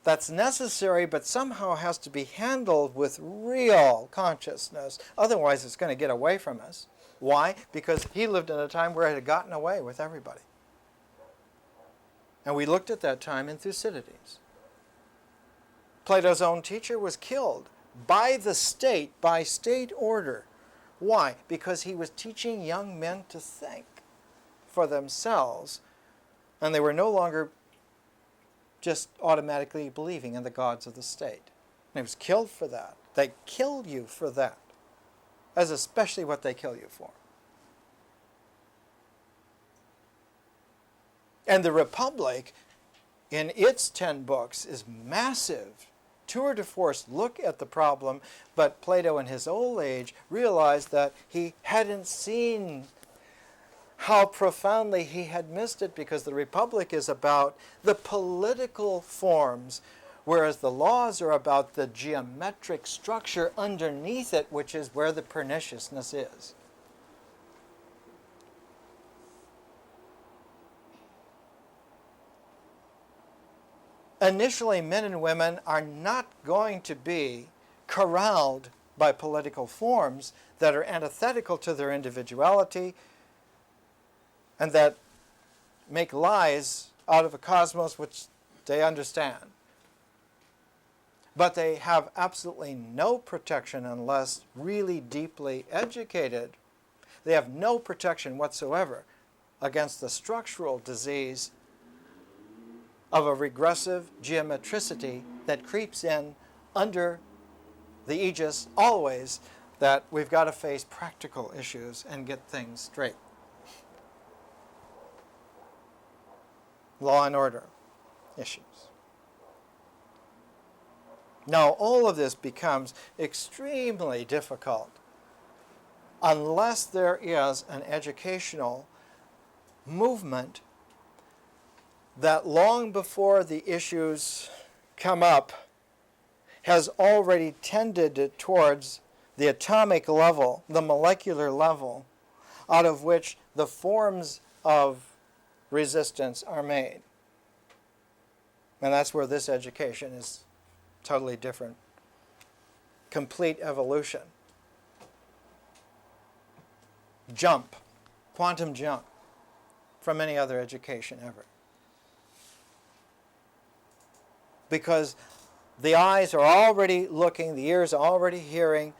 that's necessary but somehow has to be handled with real consciousness. Otherwise it's going to get away from us. Why? Because he lived in a time where it had gotten away with everybody. And we looked at that time in Thucydides. Plato's own teacher was killed by the state, by state order. Why? Because he was teaching young men to think for themselves, and they were no longer just automatically believing in the gods of the state. And he was killed for that. They kill you for that. That's especially what they kill you for. And the Republic, in its 10 books, is massive. Tour de force look at the problem, but Plato in his old age realized that he hadn't seen how profoundly he had missed it, because the Republic is about the political forms, whereas the Laws are about the geometric structure underneath it, which is where the perniciousness is. Initially, men and women are not going to be corralled by political forms that are antithetical to their individuality and that make lies out of a cosmos which they understand. But they have absolutely no protection unless really deeply educated. They have no protection whatsoever against the structural disease of a regressive geometricity that creeps in under the aegis always that we've got to face practical issues and get things straight. Law and order issues. Now, all of this becomes extremely difficult unless there is an educational movement that long before the issues come up has already tended towards the atomic level, the molecular level, out of which the forms of resistance are made. And that's where this education is totally different. Complete evolution. Jump, quantum jump, from any other education ever. Because the eyes are already looking, the ears are already hearing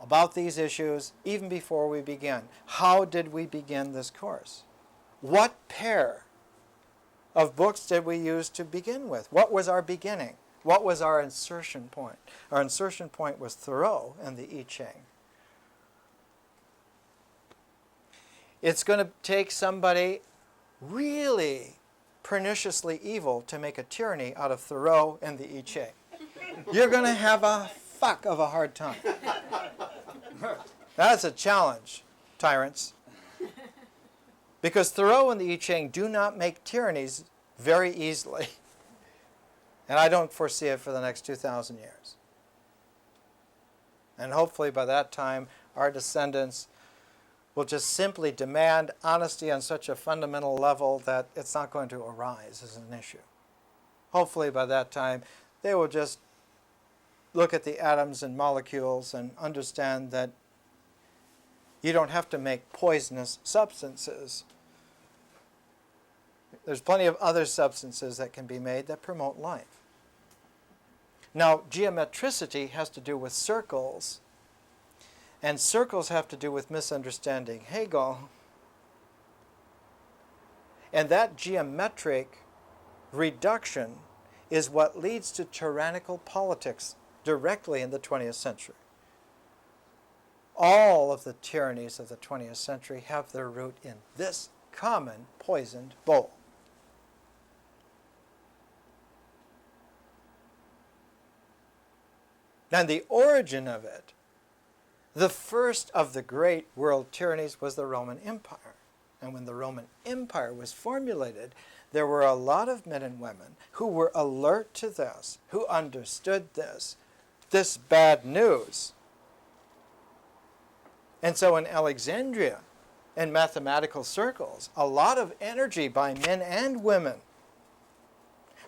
about these issues even before we begin. How did we begin this course? What pair of books did we use to begin with? What was our beginning? What was our insertion point? Our insertion point was Thoreau and the I Ching. It's going to take somebody really perniciously evil to make a tyranny out of Thoreau and the I Ching. You're going to have a fuck of a hard time. That's a challenge, tyrants. Because Thoreau and the I Ching do not make tyrannies very easily. And I don't foresee it for the next 2,000 years. And hopefully by that time, our descendants will just simply demand honesty on such a fundamental level that it's not going to arise as an issue. Hopefully by that time, they will just look at the atoms and molecules and understand that you don't have to make poisonous substances. There's plenty of other substances that can be made that promote life. Now, geometricity has to do with circles, and circles have to do with misunderstanding Hegel. And that geometric reduction is what leads to tyrannical politics directly in the 20th century. All of the tyrannies of the 20th century have their root in this common poisoned bowl. And the origin of it, the first of the great world tyrannies was the Roman Empire. And when the Roman Empire was formulated, there were a lot of men and women who were alert to this, who understood this bad news. And so in Alexandria, in mathematical circles, a lot of energy by men and women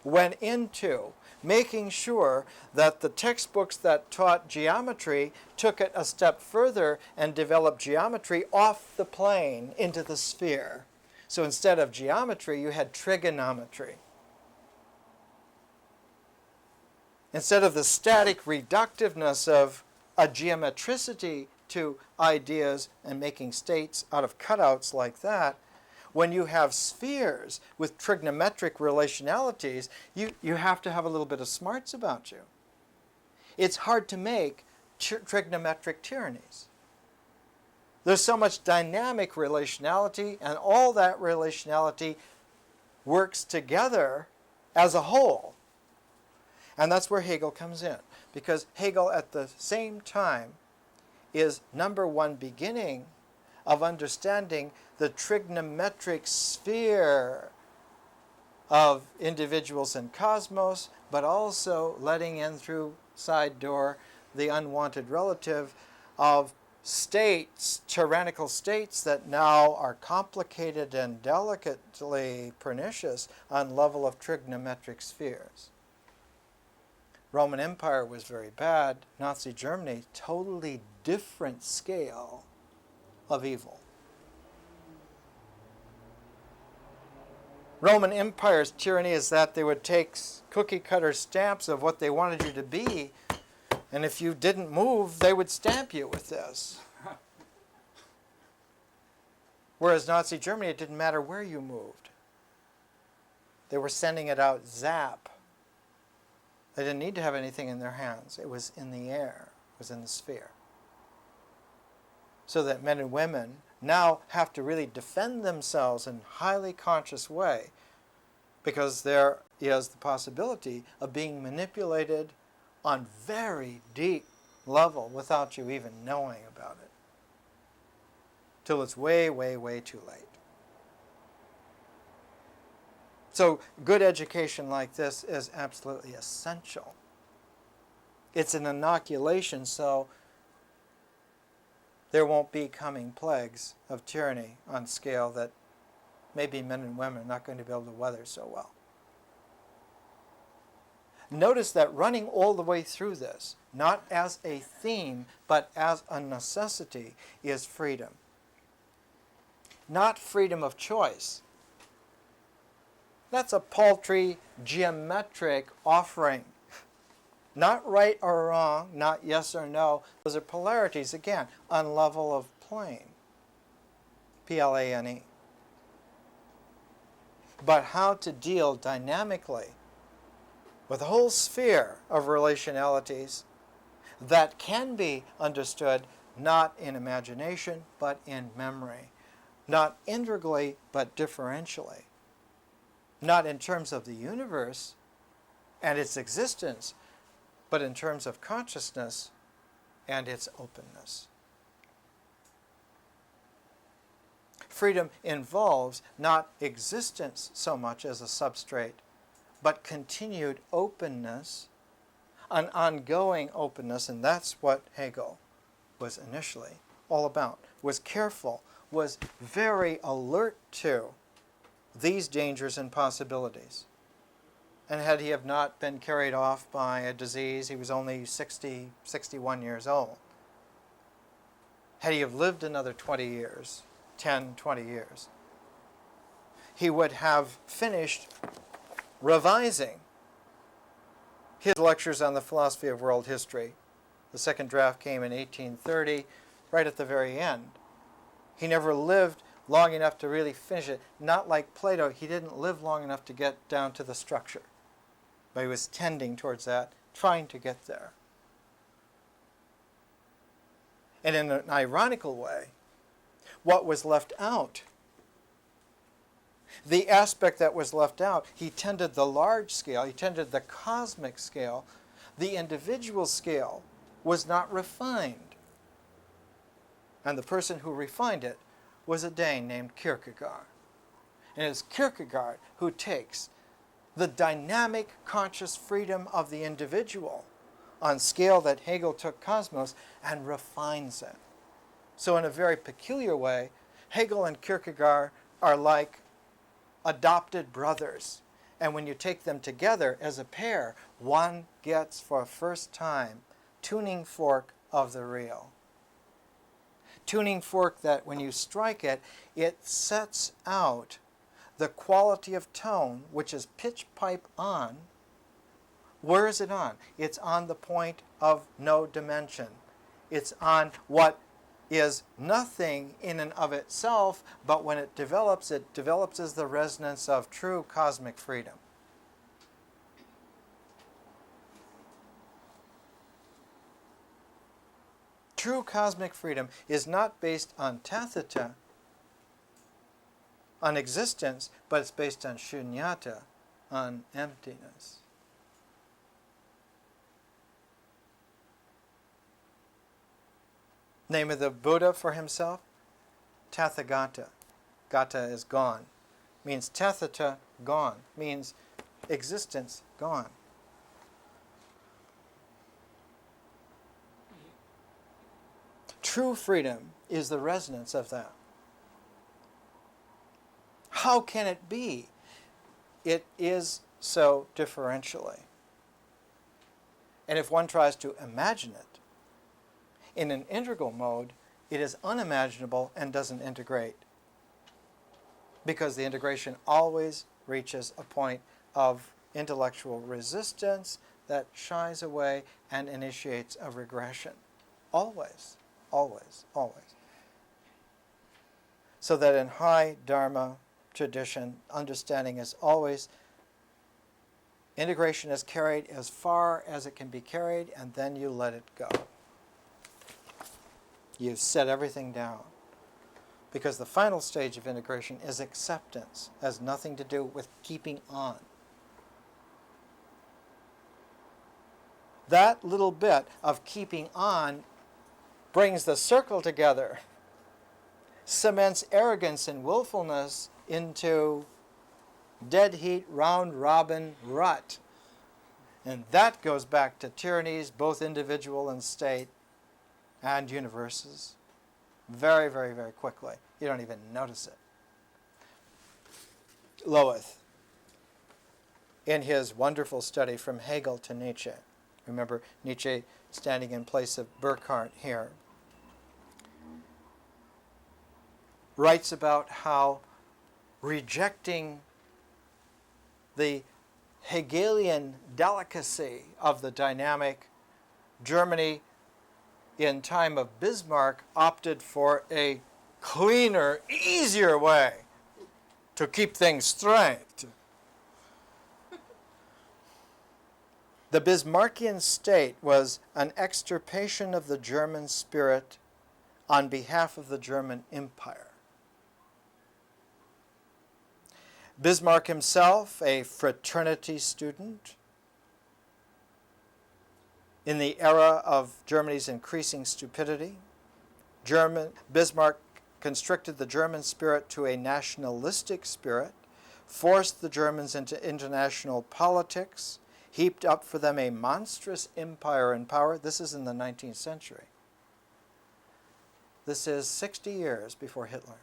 went into making sure that the textbooks that taught geometry took it a step further and developed geometry off the plane into the sphere. So instead of geometry, you had trigonometry. Instead of the static reductiveness of a geometricity to ideas and making states out of cutouts like that, when you have spheres with trigonometric relationalities, you have to have a little bit of smarts about you. It's hard to make trigonometric tyrannies. There's so much dynamic relationality, and all that relationality works together as a whole. And that's where Hegel comes in, because Hegel at the same time is number one beginning of understanding the trigonometric sphere of individuals and cosmos, but also letting in through side door the unwanted relative of states, tyrannical states that now are complicated and delicately pernicious on level of trigonometric spheres. Roman Empire was very bad. Nazi Germany, totally different scale of evil. Roman Empire's tyranny is that they would take cookie cutter stamps of what they wanted you to be, and if you didn't move, they would stamp you with this. Whereas Nazi Germany, it didn't matter where you moved. They were sending it out zap. They didn't need to have anything in their hands. It was in the air. It was in the sphere. So that men and women now have to really defend themselves in a highly conscious way, because there is the possibility of being manipulated on very deep level without you even knowing about it, till it's way, way, way too late. So good education like this is absolutely essential. It's an inoculation so there won't be coming plagues of tyranny on scale that maybe men and women are not going to be able to weather so well. Notice that running all the way through this, not as a theme, but as a necessity, is freedom. Not freedom of choice. That's a paltry, geometric offering. Not right or wrong, not yes or no. Those are polarities, again, on level of plane. Plane. But how to deal dynamically with a whole sphere of relationalities that can be understood not in imagination, but in memory. Not integrally, but differentially. Not in terms of the universe and its existence, but in terms of consciousness and its openness. Freedom involves not existence so much as a substrate, but continued openness, an ongoing openness, and that's what Hegel was initially all about, was careful was very alert to these dangers and possibilities. And had he have not been carried off by a disease, he was only 60, 61 years old. Had he have lived another 20 years, 10, 20 years, he would have finished revising his lectures on the philosophy of world history. The second draft came in 1830, right at the very end. He never lived long enough to really finish it. Not like Plato, he didn't live long enough to get down to the structure. But he was tending towards that, trying to get there. And in an ironical way, what was left out, the aspect that was left out, he tended the large scale, he tended the cosmic scale. The individual scale was not refined. And the person who refined it was a Dane named Kierkegaard. And it's Kierkegaard who takes the dynamic conscious freedom of the individual on scale that Hegel took cosmos and refines it. So in a very peculiar way, Hegel and Kierkegaard are like adopted brothers. And when you take them together as a pair, one gets for the first time tuning fork of the real. Tuning fork that when you strike it, it sets out the quality of tone, which is pitch pipe on. Where is it on? It's on the point of no dimension. It's on what is nothing in and of itself, but when it develops as the resonance of true cosmic freedom. True cosmic freedom is not based on tatheta, on existence, but it's based on shunyata, on emptiness. Name of the Buddha for himself? Tathagata. Gata is gone. Means tatheta, gone. Means existence, gone. True freedom is the resonance of that. How can it be? It is so differentially. And if one tries to imagine it, in an integral mode, it is unimaginable and doesn't integrate. Because the integration always reaches a point of intellectual resistance that shies away and initiates a regression. Always, always, always. So that in high Dharma tradition, understanding is always integration is carried as far as it can be carried, and then you let it go. You set everything down. Because the final stage of integration is acceptance. It has nothing to do with keeping on. That little bit of keeping on brings the circle together, cements arrogance and willfulness into dead heat, round robin rut. And that goes back to tyrannies, both individual and state, and universes, very, very, very quickly. You don't even notice it. Loweth, in his wonderful study from Hegel to Nietzsche, remember Nietzsche standing in place of Burkhardt here, writes about how rejecting the Hegelian delicacy of the dynamic, Germany in time of Bismarck opted for a cleaner, easier way to keep things straight. The Bismarckian state was an extirpation of the German spirit on behalf of the German Empire. Bismarck himself, a fraternity student, in the era of Germany's increasing stupidity, Bismarck constricted the German spirit to a nationalistic spirit, forced the Germans into international politics, heaped up for them a monstrous empire and power. This is in the 19th century. This is 60 years before Hitler.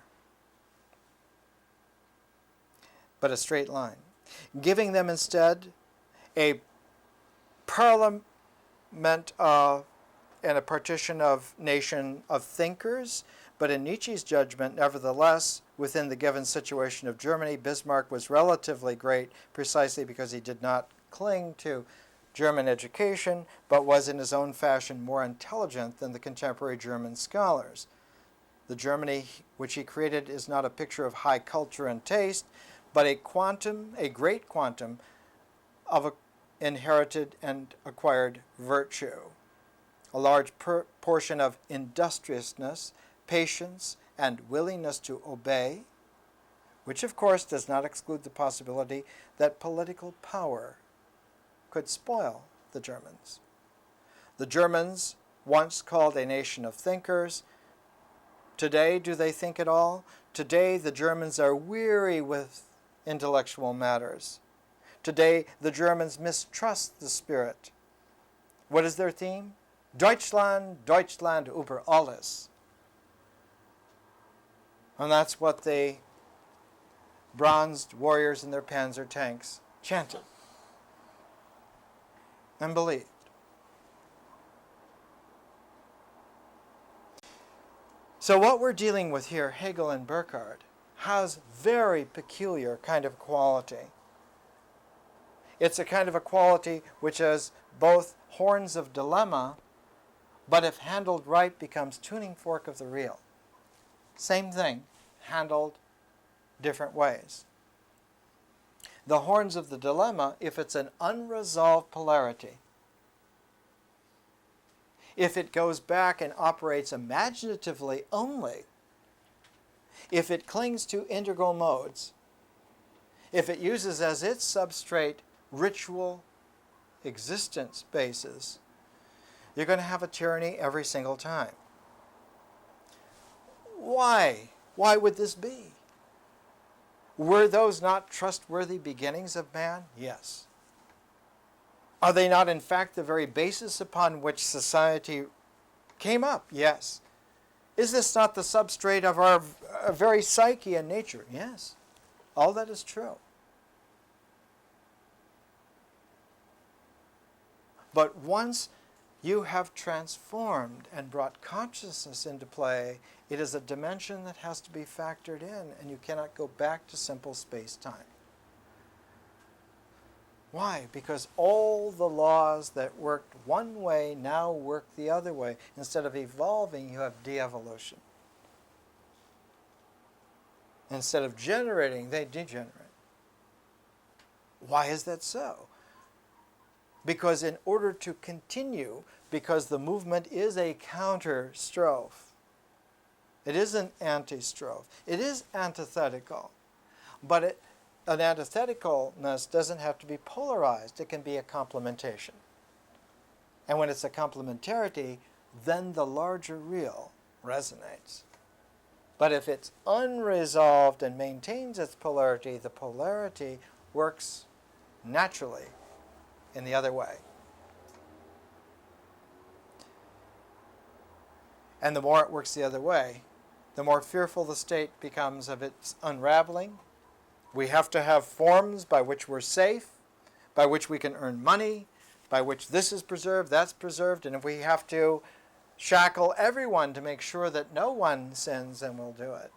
But a straight line. Giving them instead a parliament and a partition of nation of thinkers, but in Nietzsche's judgment, nevertheless, within the given situation of Germany, Bismarck was relatively great precisely because he did not cling to German education, but was in his own fashion more intelligent than the contemporary German scholars. The Germany which he created is not a picture of high culture and taste, but a great quantum of inherited and acquired virtue. A large portion of industriousness, patience, and willingness to obey, which of course does not exclude the possibility that political power could spoil the Germans. The Germans, once called a nation of thinkers, today do they think at all? Today the Germans are weary with intellectual matters. Today the Germans mistrust the spirit. What is their theme? Deutschland, Deutschland über alles. And that's what the bronzed warriors in their panzer tanks chanted and believed. So what we're dealing with here, Hegel and Burkhardt, has very peculiar kind of quality. It's a kind of a quality which has both horns of dilemma, but if handled right becomes tuning fork of the real. Same thing, handled different ways. The horns of the dilemma, if it's an unresolved polarity, if it goes back and operates imaginatively only, if it clings to integral modes, if it uses as its substrate ritual existence bases, you're going to have a tyranny every single time. Why? Why would this be? Were those not trustworthy beginnings of man? Yes. Are they not, in fact, the very basis upon which society came up? Yes. Is this not the substrate of our very psyche and nature? Yes. All that is true. But once you have transformed and brought consciousness into play, it is a dimension that has to be factored in, and you cannot go back to simple space-time. Why? Because all the laws that worked one way now work the other way. Instead of evolving, you have de-evolution. Instead of generating, they degenerate. Why is that so? Because in order to continue, because the movement is a counter-strophe, it is an anti-strophe, it is antithetical, but an antitheticalness doesn't have to be polarized. It can be a complementation. And when it's a complementarity, then the larger real resonates. But if it's unresolved and maintains its polarity, the polarity works naturally in the other way. And the more it works the other way, the more fearful the state becomes of its unraveling. We have to have forms by which we're safe, by which we can earn money, by which this is preserved, that's preserved, and if we have to shackle everyone to make sure that no one sins, then we'll do it.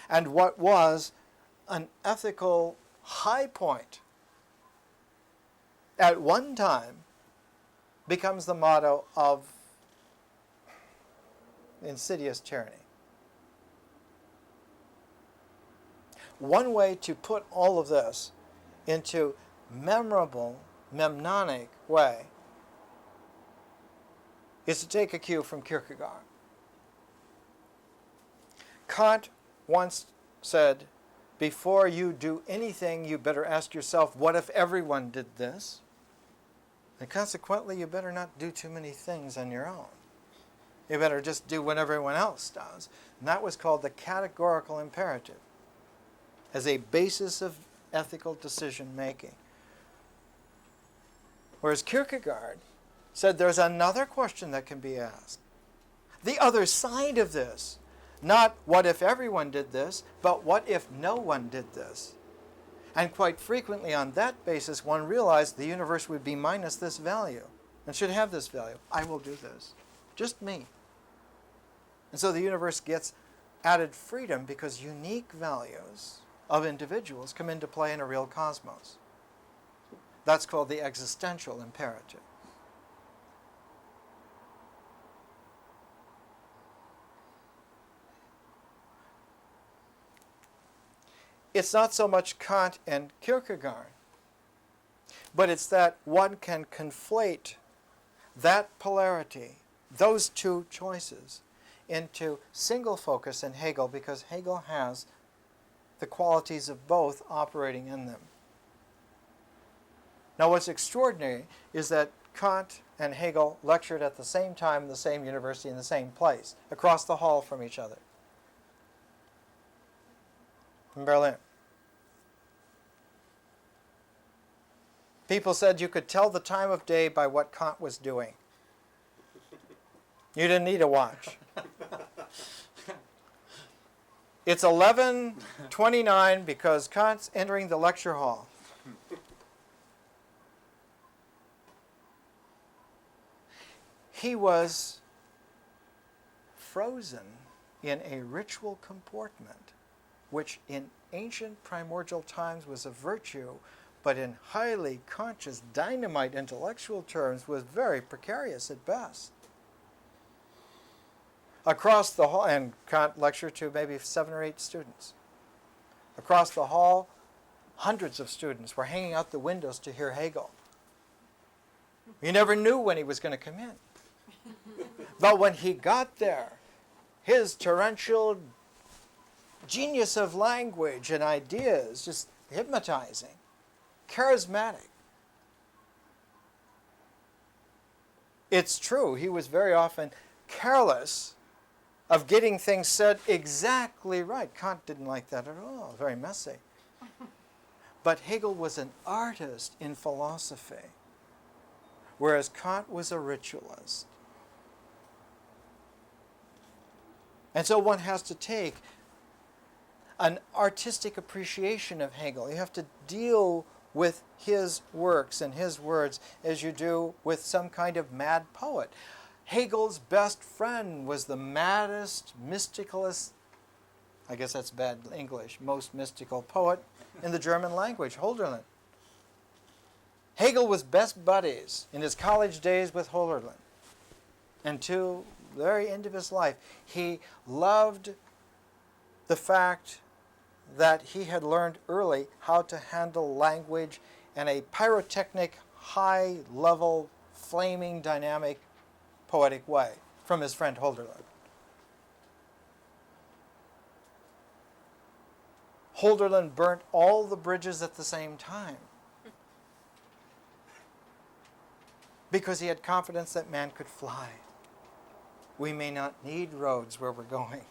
And what was an ethical high point at one time becomes the motto of insidious tyranny. One way to put all of this into memorable, mnemonic way is to take a cue from Kierkegaard. Kant once said, before you do anything, you better ask yourself, what if everyone did this? And consequently, you better not do too many things on your own. You better just do what everyone else does. And that was called the categorical imperative, as a basis of ethical decision-making. Whereas Kierkegaard said there's another question that can be asked. The other side of this. Not what if everyone did this, but what if no one did this? And quite frequently on that basis, one realized the universe would be minus this value and should have this value. I will do this. Just me. And so the universe gets added freedom because unique values of individuals come into play in a real cosmos. That's called the existential imperative. It's not so much Kant and Kierkegaard, but it's that one can conflate that polarity, those two choices, into single focus in Hegel, because Hegel has the qualities of both operating in them. Now what's extraordinary is that Kant and Hegel lectured at the same time in the same university in the same place, across the hall from each other, in Berlin. People said you could tell the time of day by what Kant was doing. You didn't need a watch. It's 11:29 because Kant's entering the lecture hall. He was frozen in a ritual comportment, which in ancient primordial times was a virtue, but in highly conscious dynamite intellectual terms was very precarious at best. Across the hall, and Kant lectured to maybe 7 or 8 students. Across the hall, hundreds of students were hanging out the windows to hear Hegel. You never knew when he was going to come in. But when he got there, his torrential genius of language and ideas, just hypnotizing, charismatic. It's true, he was very often careless of getting things said exactly right. Kant didn't like that at all, very messy. But Hegel was an artist in philosophy, whereas Kant was a ritualist. And so one has to take an artistic appreciation of Hegel. You have to deal with his works and his words as you do with some kind of mad poet. Hegel's best friend was the maddest, mysticalist, I guess that's bad English, most mystical poet in the German language, Hölderlin. Hegel was best buddies in his college days with Hölderlin. And to the very end of his life, he loved the fact that he had learned early how to handle language in a pyrotechnic, high-level, flaming, dynamic, poetic way from his friend Hölderlin. Hölderlin burnt all the bridges at the same time because he had confidence that man could fly. We may not need roads where we're going.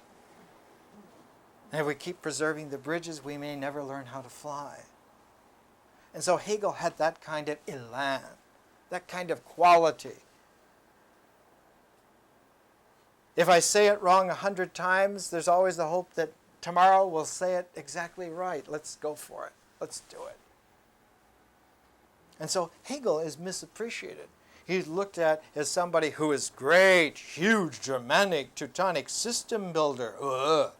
And if we keep preserving the bridges, we may never learn how to fly. And so Hegel had that kind of élan, that kind of quality. If I say it wrong 100 times, there's always the hope that tomorrow we'll say it exactly right. Let's go for it. Let's do it. And so Hegel is misappreciated. He's looked at as somebody who is great, huge, Germanic, Teutonic system builder. Ugh.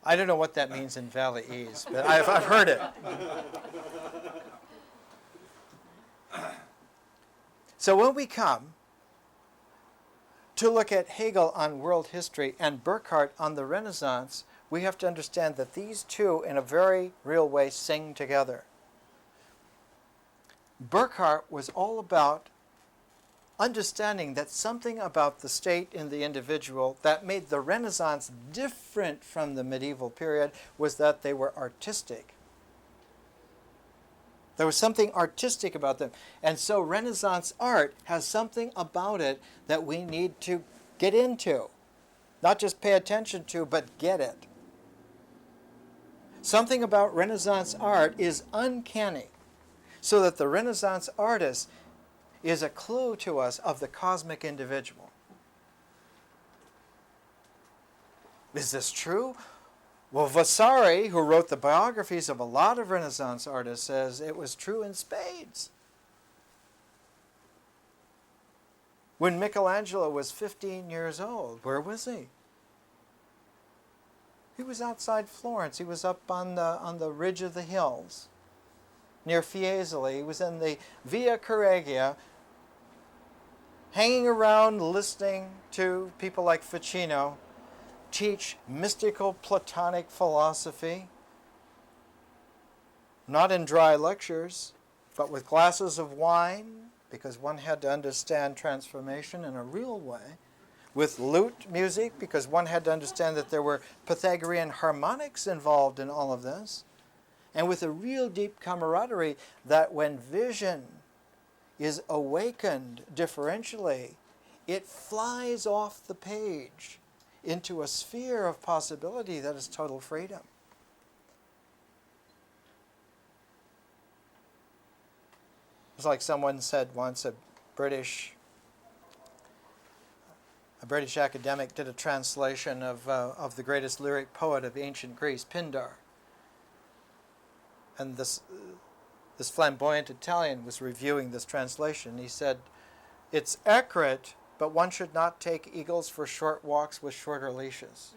I don't know what that means in Valley East, but I've heard it. So when we come to look at Hegel on world history and Burkhardt on the Renaissance, we have to understand that these two, in a very real way, sing together. Burkhardt was all about understanding that something about the state in the individual that made the Renaissance different from the medieval period was that they were artistic. There was something artistic about them. And so Renaissance art has something about it that we need to get into. Not just pay attention to, but get it. Something about Renaissance art is uncanny, so that the Renaissance artist is a clue to us of the cosmic individual. Is this true? Well, Vasari, who wrote the biographies of a lot of Renaissance artists, says it was true in spades. When Michelangelo was 15 years old, where was he? He was outside Florence. He was up on the ridge of the hills near Fiesole. He was in the Via Corregia, hanging around listening to people like Ficino teach mystical Platonic philosophy, not in dry lectures, but with glasses of wine, because one had to understand transformation in a real way, with lute music, because one had to understand that there were Pythagorean harmonics involved in all of this, and with a real deep camaraderie that when vision is awakened differentially, it flies off the page into a sphere of possibility that is total freedom. It's like someone said once, a British academic did a translation of the greatest lyric poet of ancient Greece, Pindar. And this flamboyant Italian was reviewing this translation. He said, "It's accurate, but one should not take eagles for short walks with shorter leashes."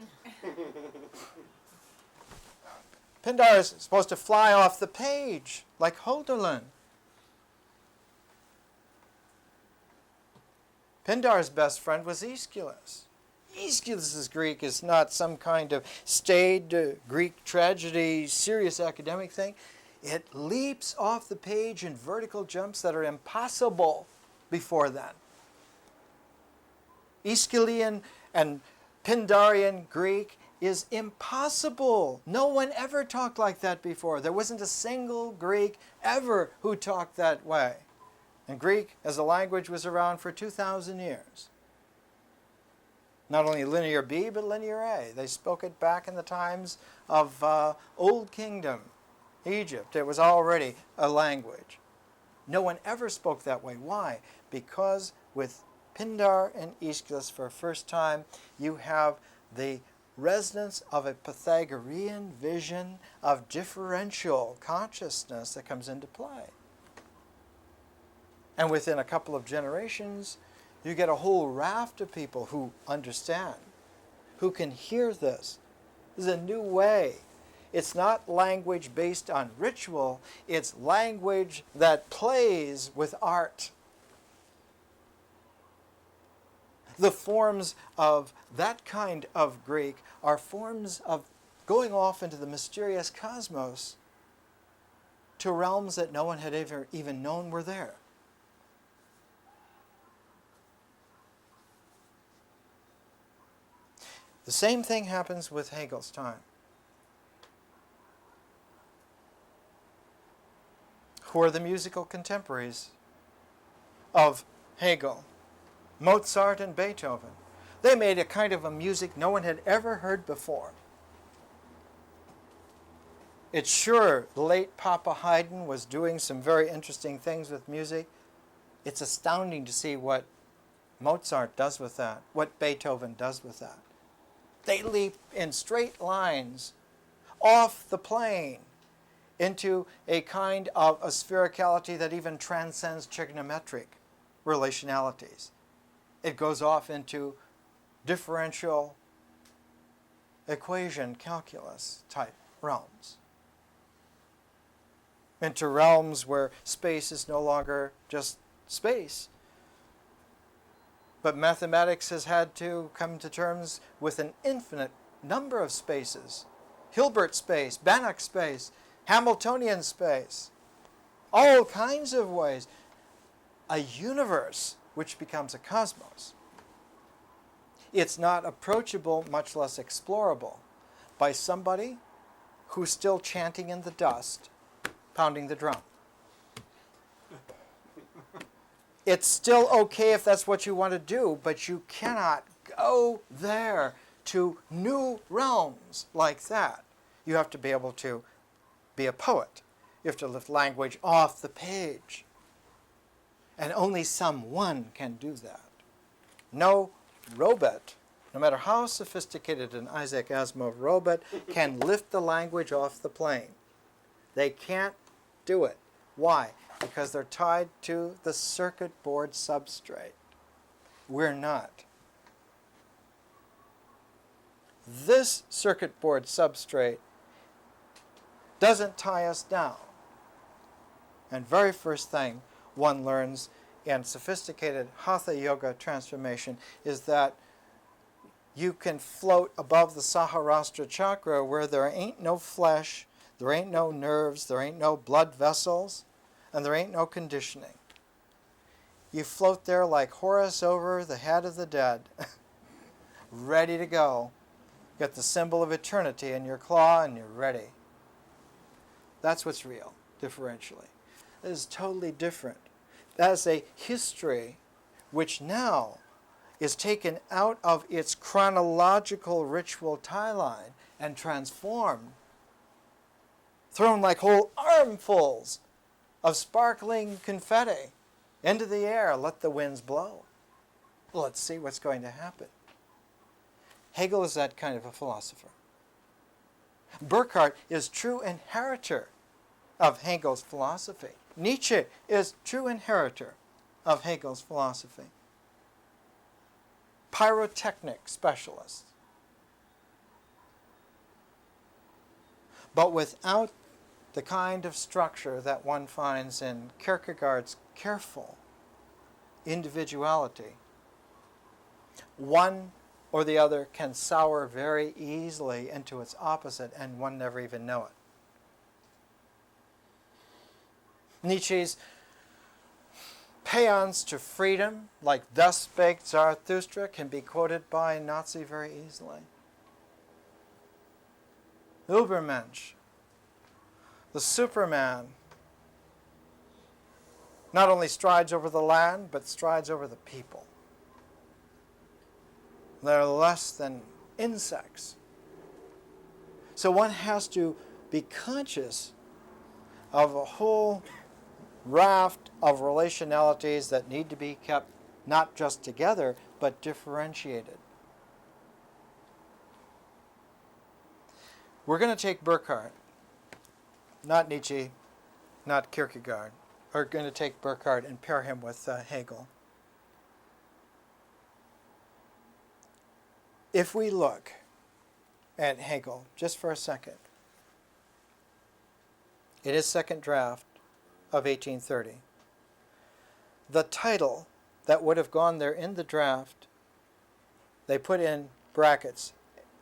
Pindar is supposed to fly off the page like Hölderlin. Pindar's best friend was Aeschylus. Aeschylus' Greek is not some kind of staid Greek tragedy, serious academic thing. It leaps off the page in vertical jumps that are impossible before then. Aeschylean and Pindarian Greek is impossible. No one ever talked like that before. There wasn't a single Greek ever who talked that way. And Greek as a language was around for 2,000 years. Not only linear B, but linear A. They spoke it back in the times of Old Kingdom, Egypt. It was already a language. No one ever spoke that way. Why? Because with Pindar and Aeschylus, for the first time, you have the resonance of a Pythagorean vision of differential consciousness that comes into play. And within a couple of generations, you get a whole raft of people who understand, who can hear this. This is a new way. It's not language based on ritual. It's language that plays with art. The forms of that kind of Greek are forms of going off into the mysterious cosmos to realms that no one had ever even known were there. The same thing happens with Hegel's time. Who are the musical contemporaries of Hegel? Mozart and Beethoven. They made a kind of a music no one had ever heard before. It's sure the late Papa Haydn was doing some very interesting things with music. It's astounding to see what Mozart does with that, what Beethoven does with that. They leap in straight lines off the plane into a kind of a sphericality that even transcends trigonometric relationalities. It goes off into differential equation calculus type realms. Into realms where space is no longer just space, but mathematics has had to come to terms with an infinite number of spaces. Hilbert space, Banach space, Hamiltonian space, all kinds of ways. A universe which becomes a cosmos. It's not approachable, much less explorable, by somebody who's still chanting in the dust, pounding the drum. It's still okay if that's what you want to do, but you cannot go there to new realms like that. You have to be able to be a poet. You have to lift language off the page. And only someone can do that. No robot, no matter how sophisticated an Isaac Asimov robot, can lift the language off the plane. They can't do it. Why? Because they're tied to the circuit board substrate. We're not. This circuit board substrate doesn't tie us down. And very first thing one learns in sophisticated Hatha Yoga transformation is that you can float above the Saharastra chakra where there ain't no flesh, there ain't no nerves, there ain't no blood vessels, and there ain't no conditioning. You float there like Horus over the head of the dead, ready to go. Get the symbol of eternity in your claw and you're ready. That's what's real, differentially. It is totally different. That is a history which now is taken out of its chronological ritual tie line and transformed, thrown like whole armfuls of sparkling confetti into the air. Let the winds blow. Let's see what's going to happen. Hegel is that kind of a philosopher. Burkhardt is true inheritor of Hegel's philosophy. Nietzsche is true inheritor of Hegel's philosophy. Pyrotechnic specialists. But without the kind of structure that one finds in Kierkegaard's careful individuality, one or the other can sour very easily into its opposite and one never even know it. Nietzsche's paeans to freedom, like "Thus spake Zarathustra," can be quoted by a Nazi very easily. Übermensch, the Superman, not only strides over the land, but strides over the people. They're less than insects. So one has to be conscious of a whole raft of relationalities that need to be kept not just together, but differentiated. We're going to take Burkhardt, not Nietzsche, not Kierkegaard. We're going to take Burkhardt and pair him with Hegel. If we look at Hegel just for a second, in his second draft of 1830, the title that would have gone there in the draft, they put in brackets.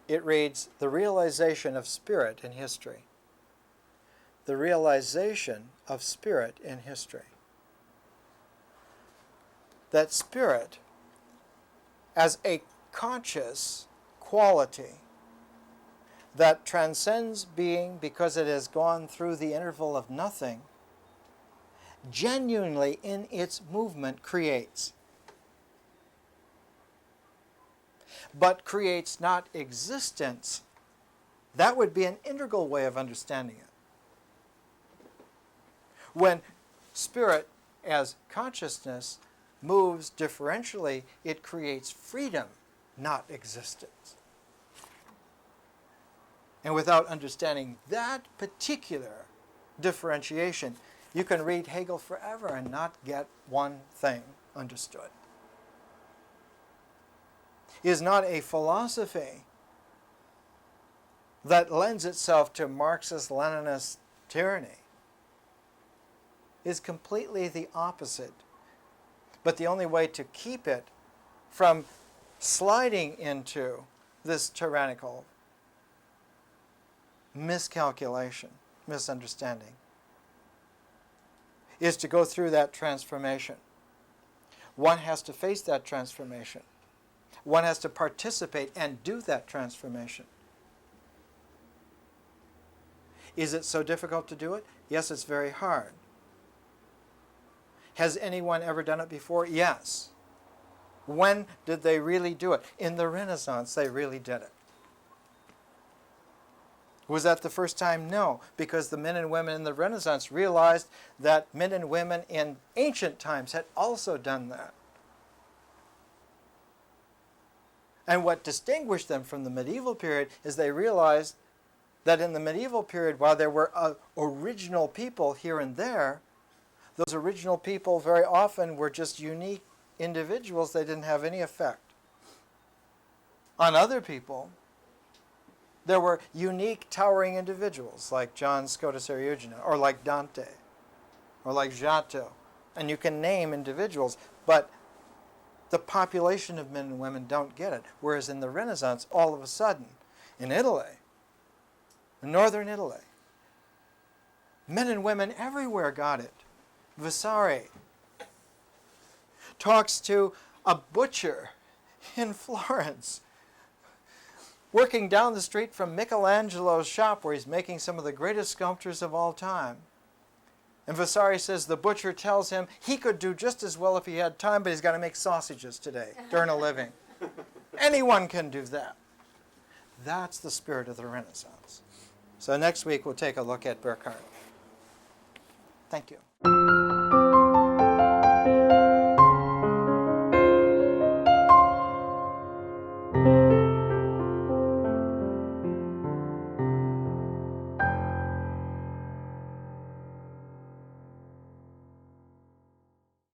It reads, "The Realization of Spirit in History." The realization of spirit in history. That spirit, as a conscious quality that transcends being because it has gone through the interval of nothing, genuinely in its movement creates. But creates not existence. That would be an integral way of understanding it. When spirit as consciousness moves differentially, it creates freedom, not existence. And without understanding that particular differentiation, you can read Hegel forever and not get one thing understood. It is not a philosophy that lends itself to Marxist-Leninist tyranny. It is completely the opposite. But the only way to keep it from sliding into this tyrannical miscalculation, misunderstanding, is to go through that transformation. One has to face that transformation. One has to participate and do that transformation. Is it so difficult to do it? Yes, it's very hard. Has anyone ever done it before? Yes. When did they really do it? In the Renaissance, they really did it. Was that the first time? No, because the men and women in the Renaissance realized that men and women in ancient times had also done that. And what distinguished them from the medieval period is they realized that in the medieval period, while there were original people here and there, those original people very often were just unique individuals. They didn't have any effect on other people. There were unique, towering individuals like John Scotus Eriugena, or like Dante, or like Giotto. And you can name individuals, but the population of men and women don't get it. Whereas in the Renaissance, all of a sudden, in Italy, in northern Italy, men and women everywhere got it. Vasari talks to a butcher in Florence, working down the street from Michelangelo's shop where he's making some of the greatest sculptures of all time. And Vasari says the butcher tells him he could do just as well if he had time, but he's got to make sausages today to earn a living. Anyone can do that. That's the spirit of the Renaissance. So next week we'll take a look at Burkhardt. Thank you.